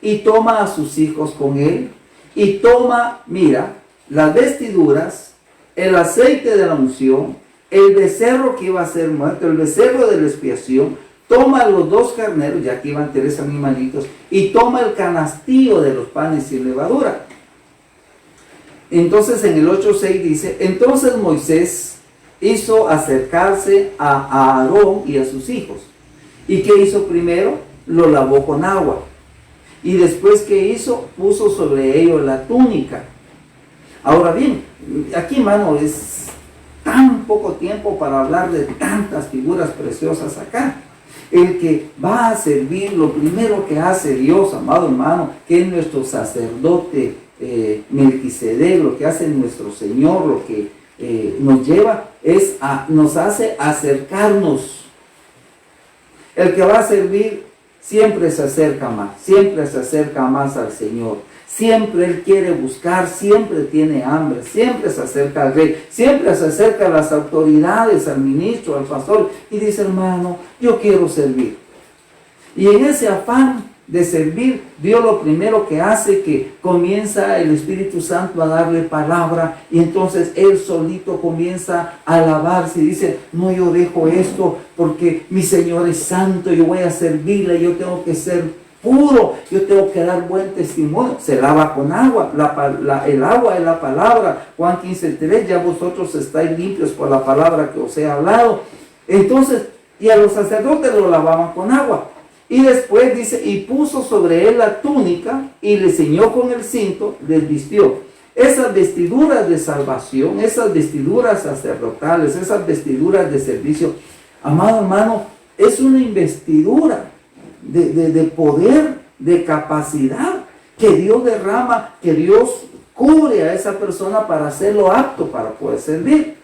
y toma a sus hijos con él, y toma, mira, las vestiduras, el aceite de la unción, el becerro que iba a ser muerto, el becerro de la expiación, toma los 2 carneros, ya que iban 3 animalitos, y toma el canastillo de los panes sin levadura. Entonces en el 8:6 dice: entonces Moisés hizo acercarse a Aarón y a sus hijos. ¿Y qué hizo primero? Lo lavó con agua. Y después, ¿qué hizo? Puso sobre ellos la túnica. Ahora bien, aquí, hermano, es tan poco tiempo para hablar de tantas figuras preciosas acá. El que va a servir, lo primero que hace Dios, amado hermano, que es nuestro sacerdote Melquisedec, lo que hace nuestro Señor, lo que nos lleva, nos hace acercarnos. El que va a servir siempre se acerca más al Señor. Siempre Él quiere buscar, siempre tiene hambre, siempre se acerca al rey, siempre se acerca a las autoridades, al ministro, al pastor, y dice: hermano, yo quiero servir. Y en ese afán de servir, Dios lo primero que hace, que comienza el Espíritu Santo a darle palabra, y entonces él solito comienza a alabarse y dice: no, yo dejo esto porque mi Señor es santo, yo voy a servirle, yo tengo que ser puro, yo tengo que dar buen testimonio. Se lava con agua, el agua es la palabra. Juan 15:3, ya vosotros estáis limpios por la palabra que os he hablado. Entonces, y a los sacerdotes lo lavaban con agua. Y después dice: y puso sobre él la túnica y le ceñó con el cinto, les vistió. esas vestiduras de salvación, esas vestiduras sacerdotales, esas vestiduras de servicio, amado hermano, es una investidura de poder, de capacidad que Dios derrama, que Dios cubre a esa persona para hacerlo apto para poder servir.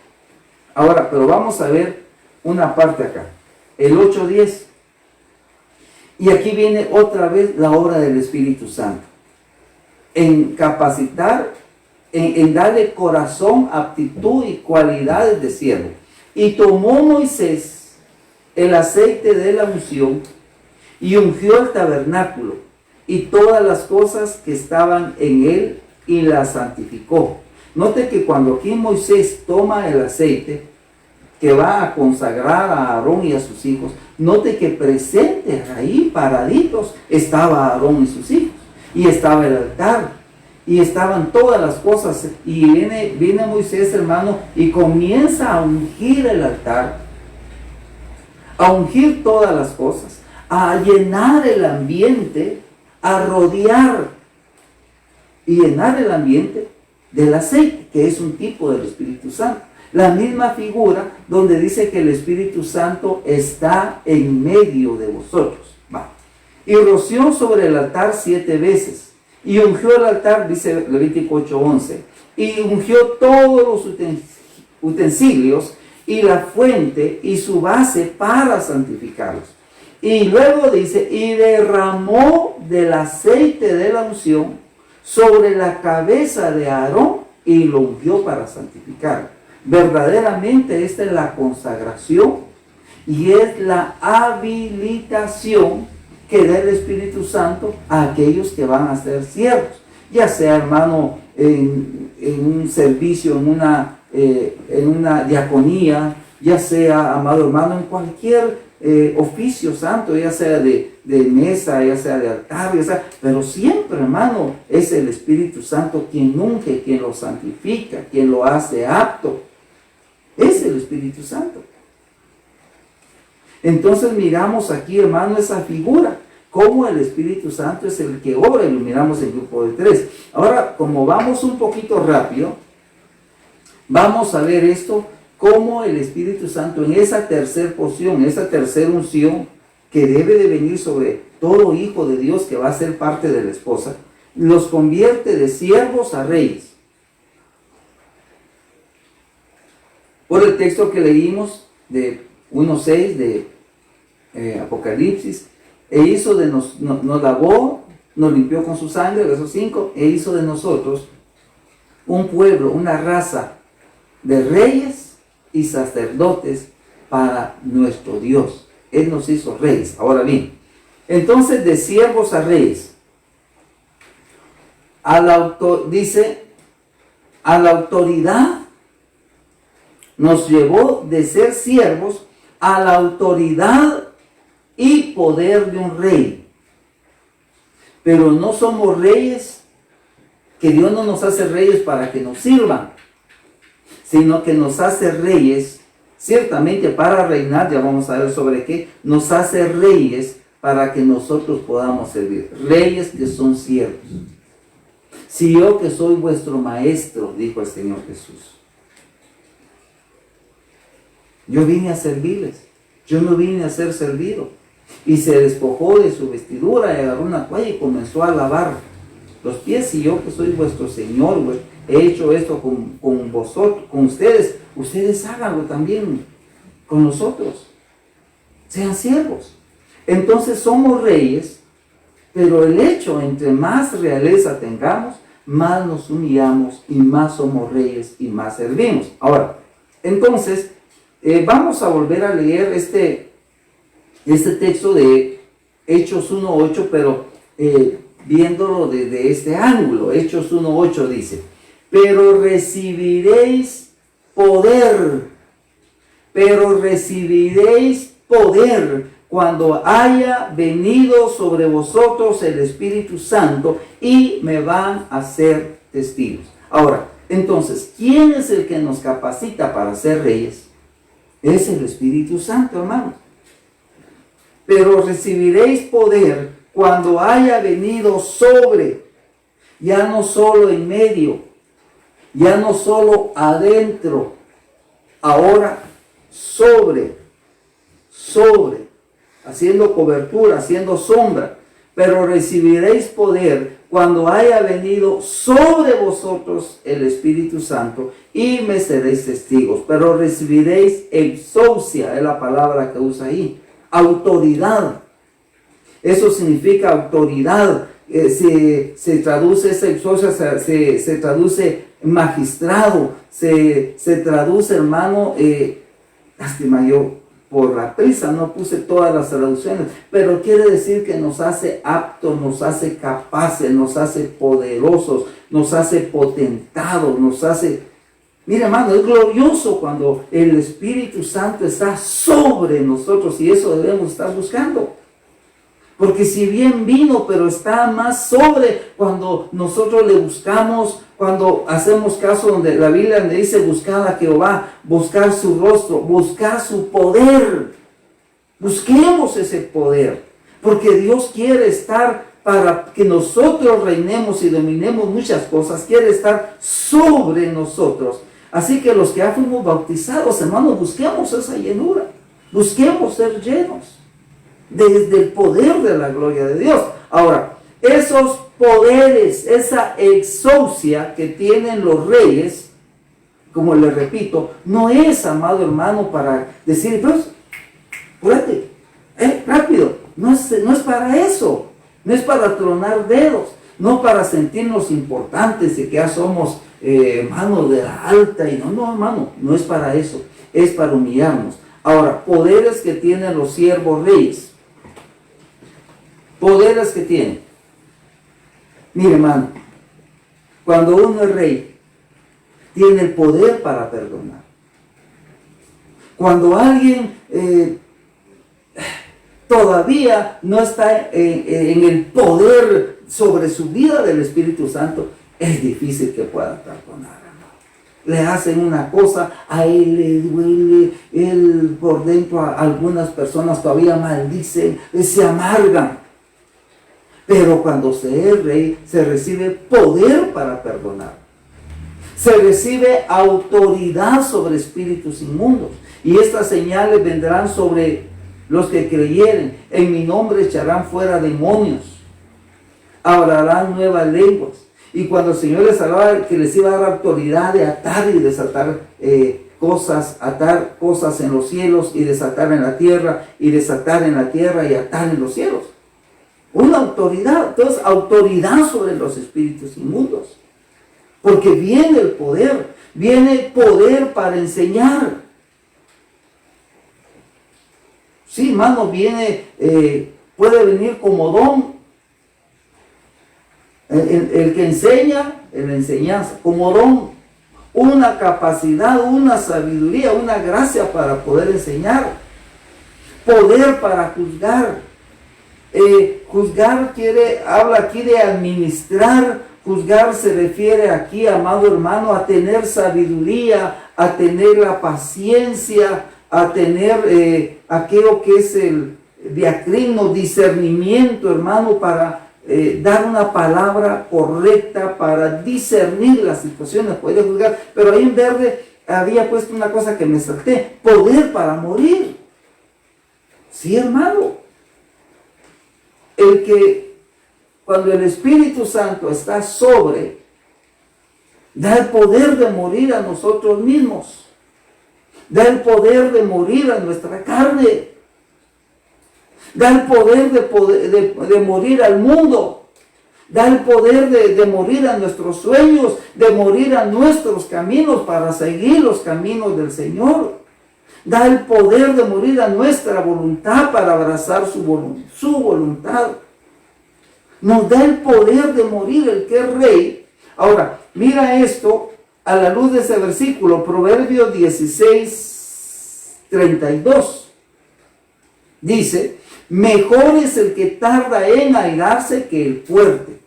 Ahora, pero vamos a ver una parte acá, el 8:10. Y aquí viene otra vez la obra del Espíritu Santo, en capacitar, en darle corazón, aptitud y cualidades de siervo. Y tomó Moisés el aceite de la unción y ungió el tabernáculo y todas las cosas que estaban en él y las santificó. Note que cuando aquí Moisés toma el aceite que va a consagrar a Aarón y a sus hijos, note que presentes ahí, paraditos, estaba Aarón y sus hijos, y estaba el altar, y estaban todas las cosas, y viene Moisés, hermano, y comienza a ungir el altar, a ungir todas las cosas, a llenar el ambiente, a rodear y llenar el ambiente del aceite, que es un tipo del Espíritu Santo. La misma figura donde dice que el Espíritu Santo está en medio de vosotros. Va. Y roció sobre el altar 7 veces. Y ungió el altar, dice Levítico 8:11. Y ungió todos los utensilios y la fuente y su base para santificarlos. Y luego dice, y derramó del aceite de la unción sobre la cabeza de Aarón y lo ungió para santificarlo. Verdaderamente esta es la consagración y es la habilitación que da el Espíritu Santo a aquellos que van a ser siervos, ya sea, hermano, en un servicio, en una diaconía, ya sea, amado hermano, en cualquier oficio santo, ya sea de mesa, ya sea de altar, ya sea, pero siempre, hermano, es el Espíritu Santo quien unge, quien lo santifica, quien lo hace apto. Es el Espíritu Santo. Entonces miramos aquí, hermano, esa figura, cómo el Espíritu Santo es el que obra, y lo miramos en grupo de 3. Ahora, como vamos un poquito rápido, vamos a ver esto, cómo el Espíritu Santo en esa tercera porción, esa tercera unción, que debe de venir sobre todo hijo de Dios que va a ser parte de la esposa, los convierte de siervos a reyes. Por el texto que leímos de 1:6 de Apocalipsis, e hizo de nos lavó, nos limpió con su sangre, verso 5, e hizo de nosotros un pueblo, una raza de reyes y sacerdotes para nuestro Dios. Él nos hizo reyes. Ahora bien, entonces de siervos a reyes, dice, a la autoridad, nos llevó de ser siervos a la autoridad y poder de un rey. Pero no somos reyes, que Dios no nos hace reyes para que nos sirvan, sino que nos hace reyes, ciertamente para reinar, ya vamos a ver sobre qué, nos hace reyes para que nosotros podamos servir. Reyes que son siervos. Si yo que soy vuestro maestro, dijo el Señor Jesús, yo vine a servirles, yo no vine a ser servido. Y se despojó de su vestidura y agarró una toalla y comenzó a lavar los pies. Y yo que soy vuestro Señor, he hecho esto con vosotros, con ustedes. Ustedes háganlo también con nosotros. Sean siervos. Entonces somos reyes, pero el hecho, entre más realeza tengamos, más nos humillamos y más somos reyes y más servimos. Ahora, entonces, vamos a volver a leer este texto de Hechos 1:8, pero viéndolo desde este ángulo. Hechos 1:8 dice, pero recibiréis poder cuando haya venido sobre vosotros el Espíritu Santo y me van a ser testigos. Ahora, entonces, ¿quién es el que nos capacita para ser reyes? Es el Espíritu Santo, hermanos. Pero recibiréis poder cuando haya venido sobre, ya no solo en medio, Ya no solo adentro, ahora sobre, haciendo cobertura, haciendo sombra. Pero recibiréis poder cuando haya venido sobre vosotros el Espíritu Santo y me seréis testigos. Pero recibiréis exousia, es la palabra que usa ahí, autoridad. Eso significa autoridad. Se traduce esa exousia, se traduce magistrado, se traduce, hermano, lástima, yo por la prisa no puse todas las traducciones, pero quiere decir que nos hace aptos, nos hace capaces, nos hace poderosos, nos hace potentados, nos hace... Mira, hermano, es glorioso cuando el Espíritu Santo está sobre nosotros, y eso debemos estar buscando. Porque si bien vino, pero está más sobre cuando nosotros le buscamos, cuando hacemos caso donde la Biblia le dice buscar a Jehová, buscar su rostro, buscar su poder. Busquemos ese poder, porque Dios quiere estar para que nosotros reinemos y dominemos muchas cosas, quiere estar sobre nosotros. Así que los que ya fuimos bautizados, hermanos, busquemos esa llenura, busquemos ser llenos desde el poder de la gloria de Dios. Ahora, esos poderes, esa exousia que tienen los reyes, como les repito, no es, amado hermano, para decir, pues, apúrate, rápido, no es para eso, no es para tronar dedos, no para sentirnos importantes y que ya somos hermanos de la alta, y no, hermano, no es para eso, es para humillarnos. Ahora, poderes que tienen los siervos reyes, poderes que tienen. Mire, hermano, cuando uno es rey, tiene el poder para perdonar. Cuando alguien todavía no está en el poder sobre su vida del Espíritu Santo, es difícil que pueda perdonar. Le hacen una cosa, a él le duele, él por dentro, a algunas personas todavía maldicen, se amargan. Pero cuando se es rey, se recibe poder para perdonar. Se recibe autoridad sobre espíritus inmundos. Y estas señales vendrán sobre los que creyeren. En mi nombre echarán fuera demonios. Hablarán nuevas lenguas. Y cuando el Señor les hablaba que les iba a dar autoridad de atar y desatar atar cosas en los cielos y desatar en la tierra, y desatar en la tierra y atar en los cielos. Una autoridad, entonces autoridad sobre los espíritus inmundos. Porque viene el poder, viene poder para enseñar. Sí, hermano, puede venir como don. El que enseña, en la enseñanza, como don, una capacidad, una sabiduría, una gracia para poder enseñar. Poder para juzgar. Juzgar habla aquí de administrar. Juzgar se refiere aquí, amado hermano, a tener sabiduría, a tener la paciencia, a tener aquello que es el diacrino, discernimiento, hermano, para dar una palabra correcta, para discernir las situaciones, poder juzgar. Pero ahí en verde había puesto una cosa que me salté: poder para morir. Sí, hermano. Cuando el Espíritu Santo está sobre, da el poder de morir a nosotros mismos, da el poder de morir a nuestra carne, da el poder de morir al mundo, da el poder de morir a nuestros sueños, de morir a nuestros caminos para seguir los caminos del Señor, da el poder de morir a nuestra voluntad para abrazar su voluntad. Nos da el poder de morir el que es rey. Ahora, mira esto a la luz de ese versículo, Proverbios 16:32. Dice: mejor es el que tarda en airarse que el fuerte,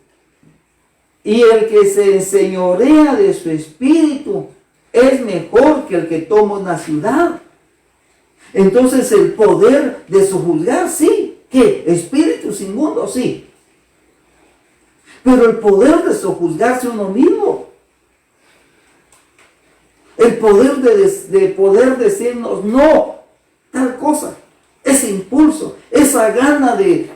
y el que se enseñorea de su espíritu es mejor que el que toma una ciudad. Entonces el poder de sojuzgar, sí. ¿Qué? Espíritus inmundos, sí. Pero el poder de sojuzgarse uno mismo. El poder de poder decirnos no, tal cosa. Ese impulso, esa gana de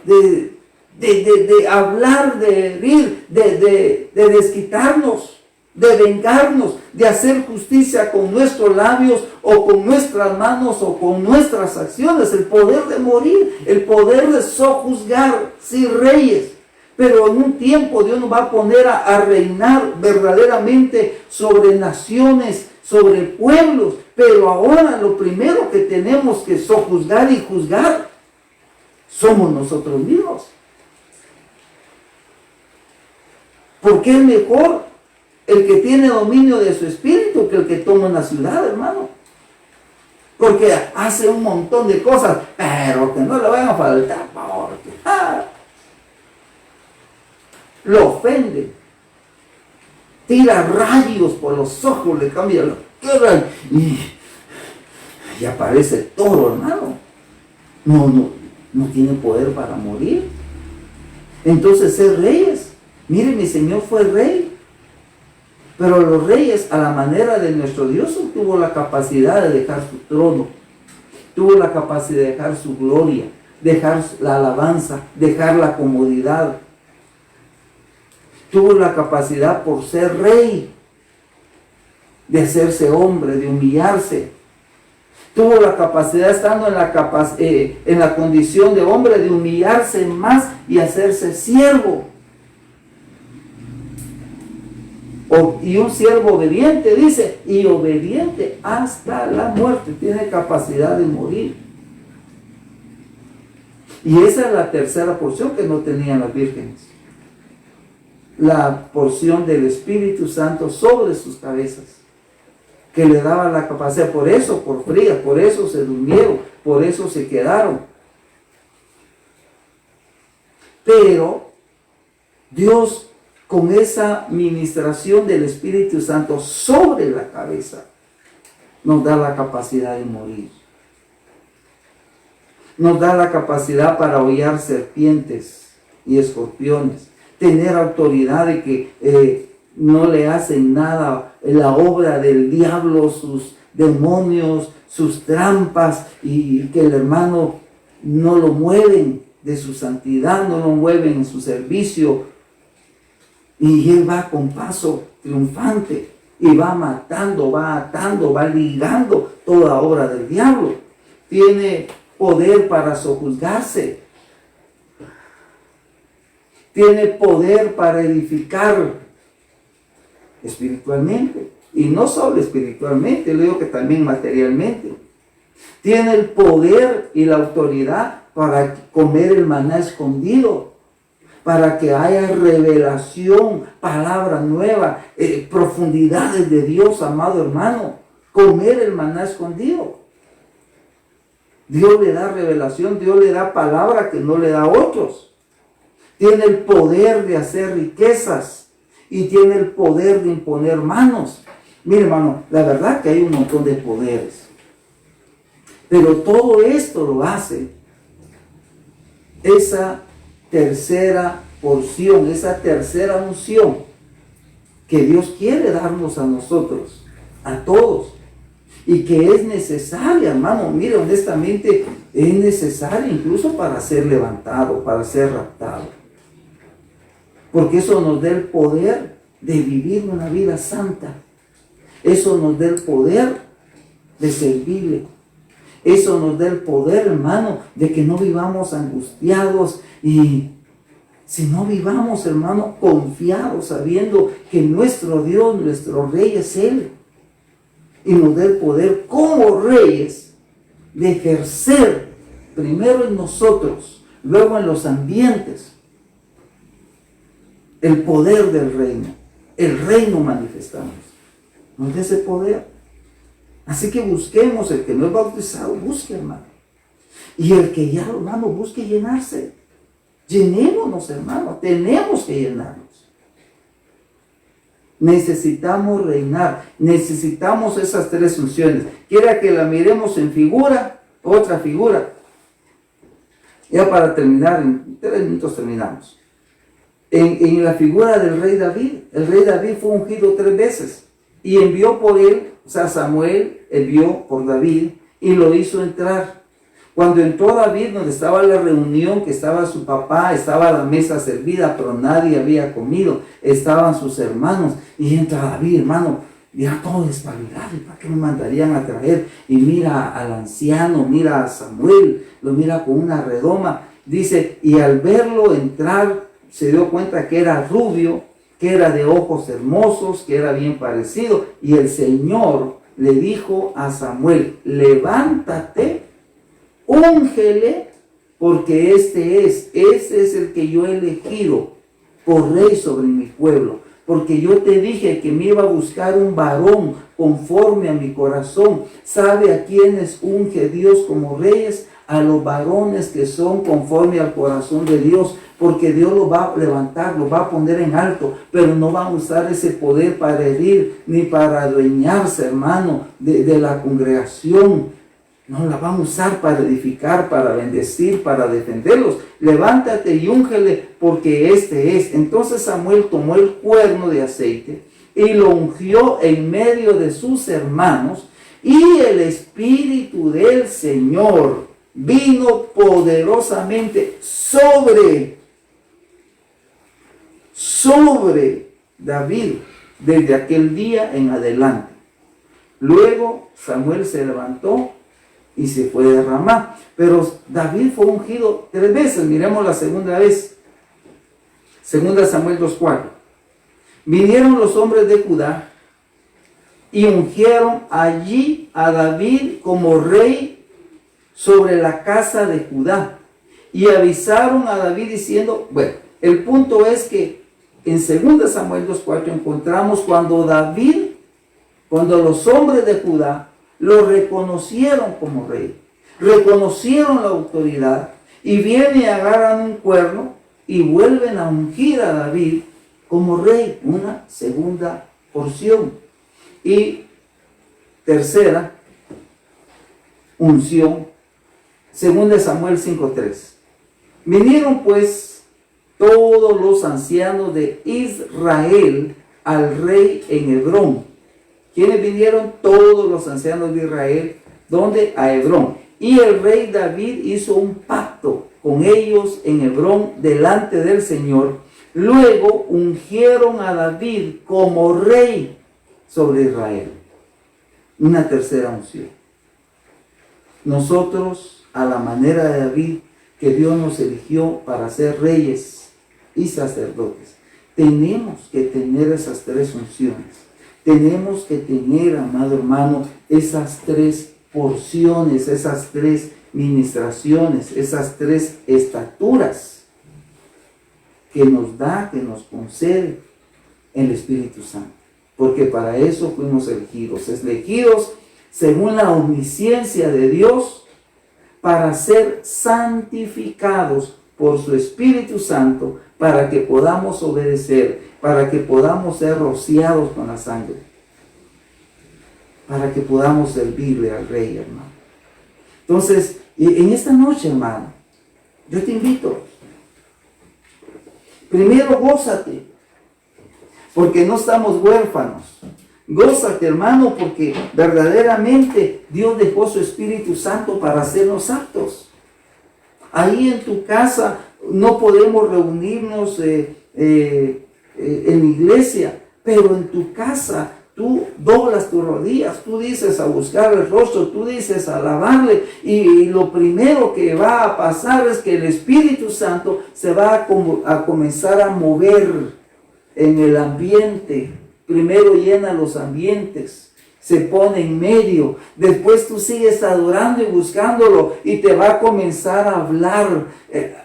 hablar, de herir, de desquitarnos, de vengarnos, de hacer justicia con nuestros labios o con nuestras manos o con nuestras acciones. El poder de morir, el poder de sojuzgar, sí, reyes. Pero en un tiempo Dios nos va a poner a reinar verdaderamente sobre naciones, sobre pueblos. Pero ahora lo primero que tenemos que sojuzgar y juzgar somos nosotros mismos. Porque es mejor el que tiene dominio de su espíritu que el que toma una ciudad, hermano. Porque hace un montón de cosas, pero que no le vayan a faltar, porque lo ofende, tira rayos por los ojos, le cambia la cara y aparece toro, hermano. No tiene poder para morir. Entonces ser reyes. Mire, mi Señor fue rey, pero los reyes, a la manera de nuestro Dios, tuvo la capacidad de dejar su trono, tuvo la capacidad de dejar su gloria, dejar la alabanza, dejar la comodidad. Tuvo la capacidad, por ser rey, de hacerse hombre, de humillarse. Tuvo la capacidad, estando en la condición de hombre, de humillarse más y hacerse siervo. Y un siervo obediente, dice, y obediente hasta la muerte. Tiene capacidad de morir. Y esa es la tercera porción que no tenían las vírgenes. La porción del Espíritu Santo sobre sus cabezas, que le daba la capacidad. Por eso, por frías, por eso se durmieron, por eso se quedaron. Pero Dios, con esa ministración del Espíritu Santo sobre la cabeza, nos da la capacidad de morir. Nos da la capacidad para hollar serpientes y escorpiones. Tener autoridad de que no le hacen nada la obra del diablo, sus demonios, sus trampas, y que el hermano no lo mueven de su santidad, no lo mueven en su servicio. Y él va con paso triunfante y va matando, va atando, va ligando toda obra del diablo. Tiene poder para sojuzgarse. Tiene poder para edificar espiritualmente. Y no solo espiritualmente, lo digo que también materialmente. Tiene el poder y la autoridad para comer el maná escondido, para que haya revelación, palabra nueva, profundidades de Dios, amado hermano. Comer el maná escondido. Dios le da revelación, Dios le da palabra que no le da a otros. Tiene el poder de hacer riquezas y tiene el poder de imponer manos. Mire, hermano, la verdad que hay un montón de poderes. Pero todo esto lo hace esa tercera porción, esa tercera unción que Dios quiere darnos a nosotros, a todos, y que es necesaria, hermano. Mire, honestamente, es necesaria incluso para ser levantado, para ser raptado. Porque eso nos da el poder de vivir una vida santa. Eso nos da el poder de servirle. Eso nos da el poder, hermano, de que no vivamos angustiados, y si no vivamos, hermano, confiados, sabiendo que nuestro Dios, nuestro Rey es Él. Y nos da el poder como reyes de ejercer primero en nosotros, luego en los ambientes, el poder del reino. El reino manifestamos. Nos da ese poder. Así que busquemos, el que no es bautizado, busque, hermano. Y el que ya, hermano, busque llenarse. Llenémonos, hermano. Tenemos que llenarnos. Necesitamos reinar. Necesitamos esas tres unciones. Quiera que la miremos en figura, otra figura. Ya para terminar, en 3 minutos terminamos. En la figura del rey David, el rey David fue ungido 3 veces. y envió por él, o sea, Samuel envió por David y lo hizo entrar. Cuando entró David, donde estaba la reunión, que estaba su papá, estaba la mesa servida, pero nadie había comido, estaban sus hermanos, y entra David, hermano, ya todo despabilado, ¿para qué me mandarían a traer? Y mira al anciano, mira a Samuel, lo mira con una redoma, dice, y al verlo entrar, se dio cuenta que era rubio, que era de ojos hermosos, que era bien parecido, y el Señor le dijo a Samuel, levántate, úngele, porque este es el que yo he elegido por rey sobre mi pueblo, porque yo te dije que me iba a buscar un varón conforme a mi corazón. ¿Sabe a quiénes unge Dios como reyes? A los varones que son conforme al corazón de Dios, porque Dios los va a levantar, los va a poner en alto, pero no va a usar ese poder para herir, ni para adueñarse, hermano, de la congregación. No, la van a usar para edificar, para bendecir, para defenderlos. Levántate y úngele, porque este es. Entonces Samuel tomó el cuerno de aceite y lo ungió en medio de sus hermanos, y el Espíritu del Señor vino poderosamente sobre David desde aquel día en adelante. Luego Samuel se levantó y se fue a Ramá. Pero David fue ungido 3 veces. Miremos la segunda vez. Segunda Samuel 2:4. Vinieron los hombres de Judá y ungieron allí a David como rey sobre la casa de Judá. Y avisaron a David diciendo, bueno, el punto es que en 2 Samuel 2:4 encontramos cuando los hombres de Judá lo reconocieron como rey, reconocieron la autoridad, y vienen y agarran un cuerno y vuelven a ungir a David como rey, una segunda porción. Y tercera unción, 2 Samuel 5:3. Vinieron pues todos los ancianos de Israel al rey en Hebrón. ¿Quiénes vinieron? Todos los ancianos de Israel. ¿Dónde? A Hebrón. Y el rey David hizo un pacto con ellos en Hebrón delante del Señor. Luego ungieron a David como rey sobre Israel. Una tercera unción. Nosotros, a la manera de David, que Dios nos eligió para ser reyes y sacerdotes, tenemos que tener esas 3 unciones. Tenemos que tener, amado hermano, esas 3 porciones, esas 3 ministraciones, esas 3 estaturas que nos da, que nos concede el Espíritu Santo. Porque para eso fuimos elegidos según la omnisciencia de Dios, para ser santificados por su Espíritu Santo, para que podamos obedecer, para que podamos ser rociados con la sangre, para que podamos servirle al Rey, hermano. Entonces, en esta noche, hermano, yo te invito, primero gózate, porque no estamos huérfanos. Gózate, hermano, porque verdaderamente Dios dejó su Espíritu Santo para hacernos aptos. Ahí en tu casa no podemos reunirnos en la iglesia, pero en tu casa tú doblas tus rodillas, tú dices a buscar el rostro, tú dices a alabarle, y lo primero que va a pasar es que el Espíritu Santo se va a comenzar a mover en el ambiente. Primero llena los ambientes, se pone en medio, después tú sigues adorando y buscándolo, y te va a comenzar a hablar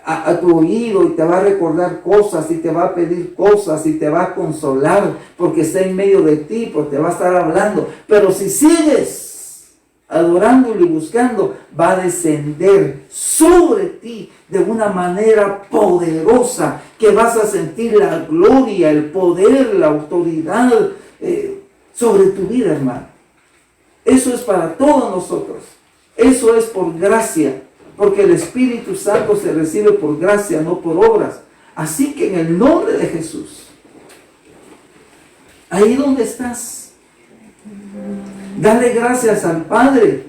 a tu oído, y te va a recordar cosas, y te va a pedir cosas, y te va a consolar, porque está en medio de ti, porque te va a estar hablando. Pero si sigues adorándolo y buscando, va a descender sobre ti de una manera poderosa, que vas a sentir la gloria, el poder, la autoridad sobre tu vida, hermano. Eso es para todos nosotros. Eso es por gracia, porque el Espíritu Santo se recibe por gracia, no por obras. Así que en el nombre de Jesús, ahí donde estás, Dale gracias al Padre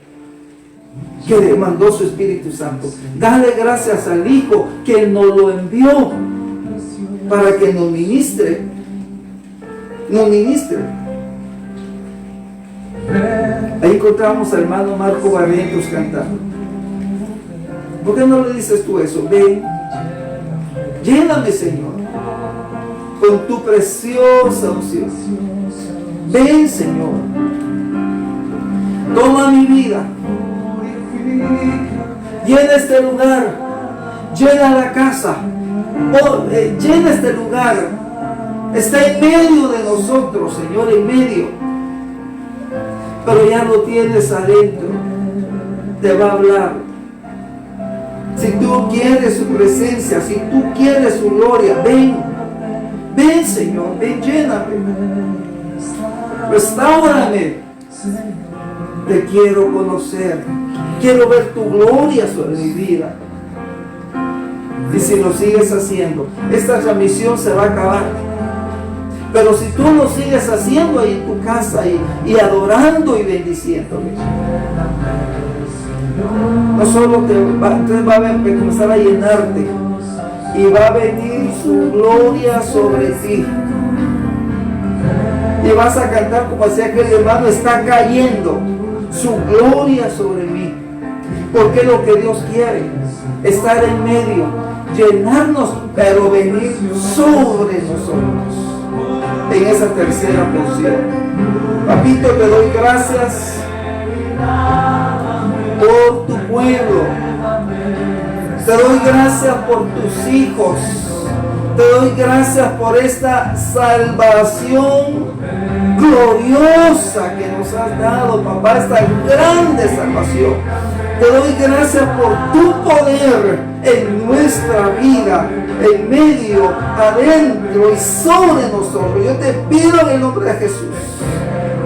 que le mandó su Espíritu Santo. Dale gracias al Hijo que nos lo envió para que nos ministre. Nos ministre. Ahí encontramos al hermano Marco Barrientos cantando. ¿Por qué no le dices tú eso? Ven, lléname, Señor, con tu preciosa unción. Ven, Señor, toma mi vida, llena este lugar, llena la casa, llena este lugar, está en medio de nosotros, Señor, en medio, pero ya lo tienes adentro, te va a hablar. Si tú quieres su presencia, si tú quieres su gloria, ven, ven, Señor, ven, lléname, restáurame. Te quiero conocer, quiero ver tu gloria sobre mi vida. Y si lo sigues haciendo, esta transmisión se va a acabar. Pero si tú lo sigues haciendo ahí en tu casa y adorando y bendiciéndole, no solo entonces va a comenzar a llenarte y va a venir su gloria sobre ti. Y vas a cantar como decía aquel hermano, está cayendo su gloria sobre mí. Porque lo que Dios quiere, estar en medio, llenarnos, pero venir sobre nosotros en esa tercera porción. Papito, te doy gracias por tu pueblo. Te doy gracias por tus hijos. Te doy gracias por esta salvación gloriosa que nos has dado, papá, esta grande salvación. Te doy gracias por tu poder en nuestra vida, en medio, adentro y sobre nosotros. Yo te pido en el nombre de Jesús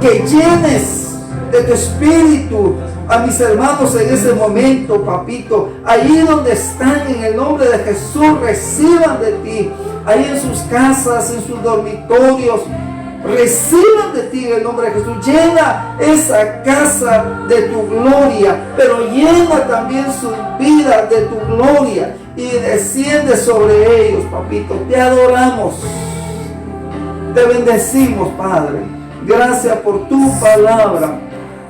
que llenes de tu espíritu a mis hermanos en ese momento, papito. Allí donde están, en el nombre de Jesús, reciban de ti. Ahí en sus casas, en sus dormitorios, reciban de ti en el nombre de Jesús. Llena esa casa de tu gloria, pero llena también su vida de tu gloria y desciende sobre ellos, papito. Te adoramos, te bendecimos, Padre. Gracias por tu palabra.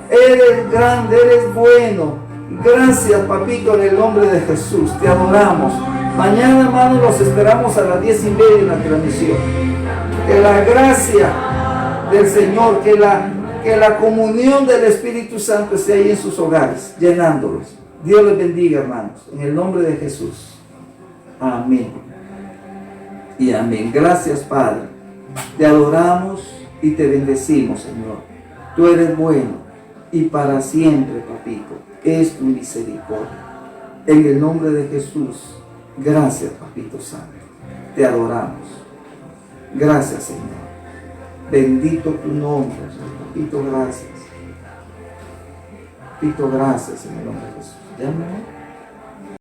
Eres grande, eres bueno. Gracias, papito, en el nombre de Jesús. Te adoramos. Mañana, hermanos, los esperamos a las 10:30 en la transmisión. Que la gracia del Señor, que la comunión del Espíritu Santo esté ahí en sus hogares, llenándolos. Dios les bendiga, hermanos, en el nombre de Jesús. Amén. Y amén. Gracias, Padre. Te adoramos y te bendecimos, Señor. Tú eres bueno y para siempre, papito, es tu misericordia. En el nombre de Jesús, gracias, papito santo. Te adoramos. Gracias, Señor. Bendito tu nombre, papito, gracias. Papito, gracias en el nombre de Jesús. Llámame.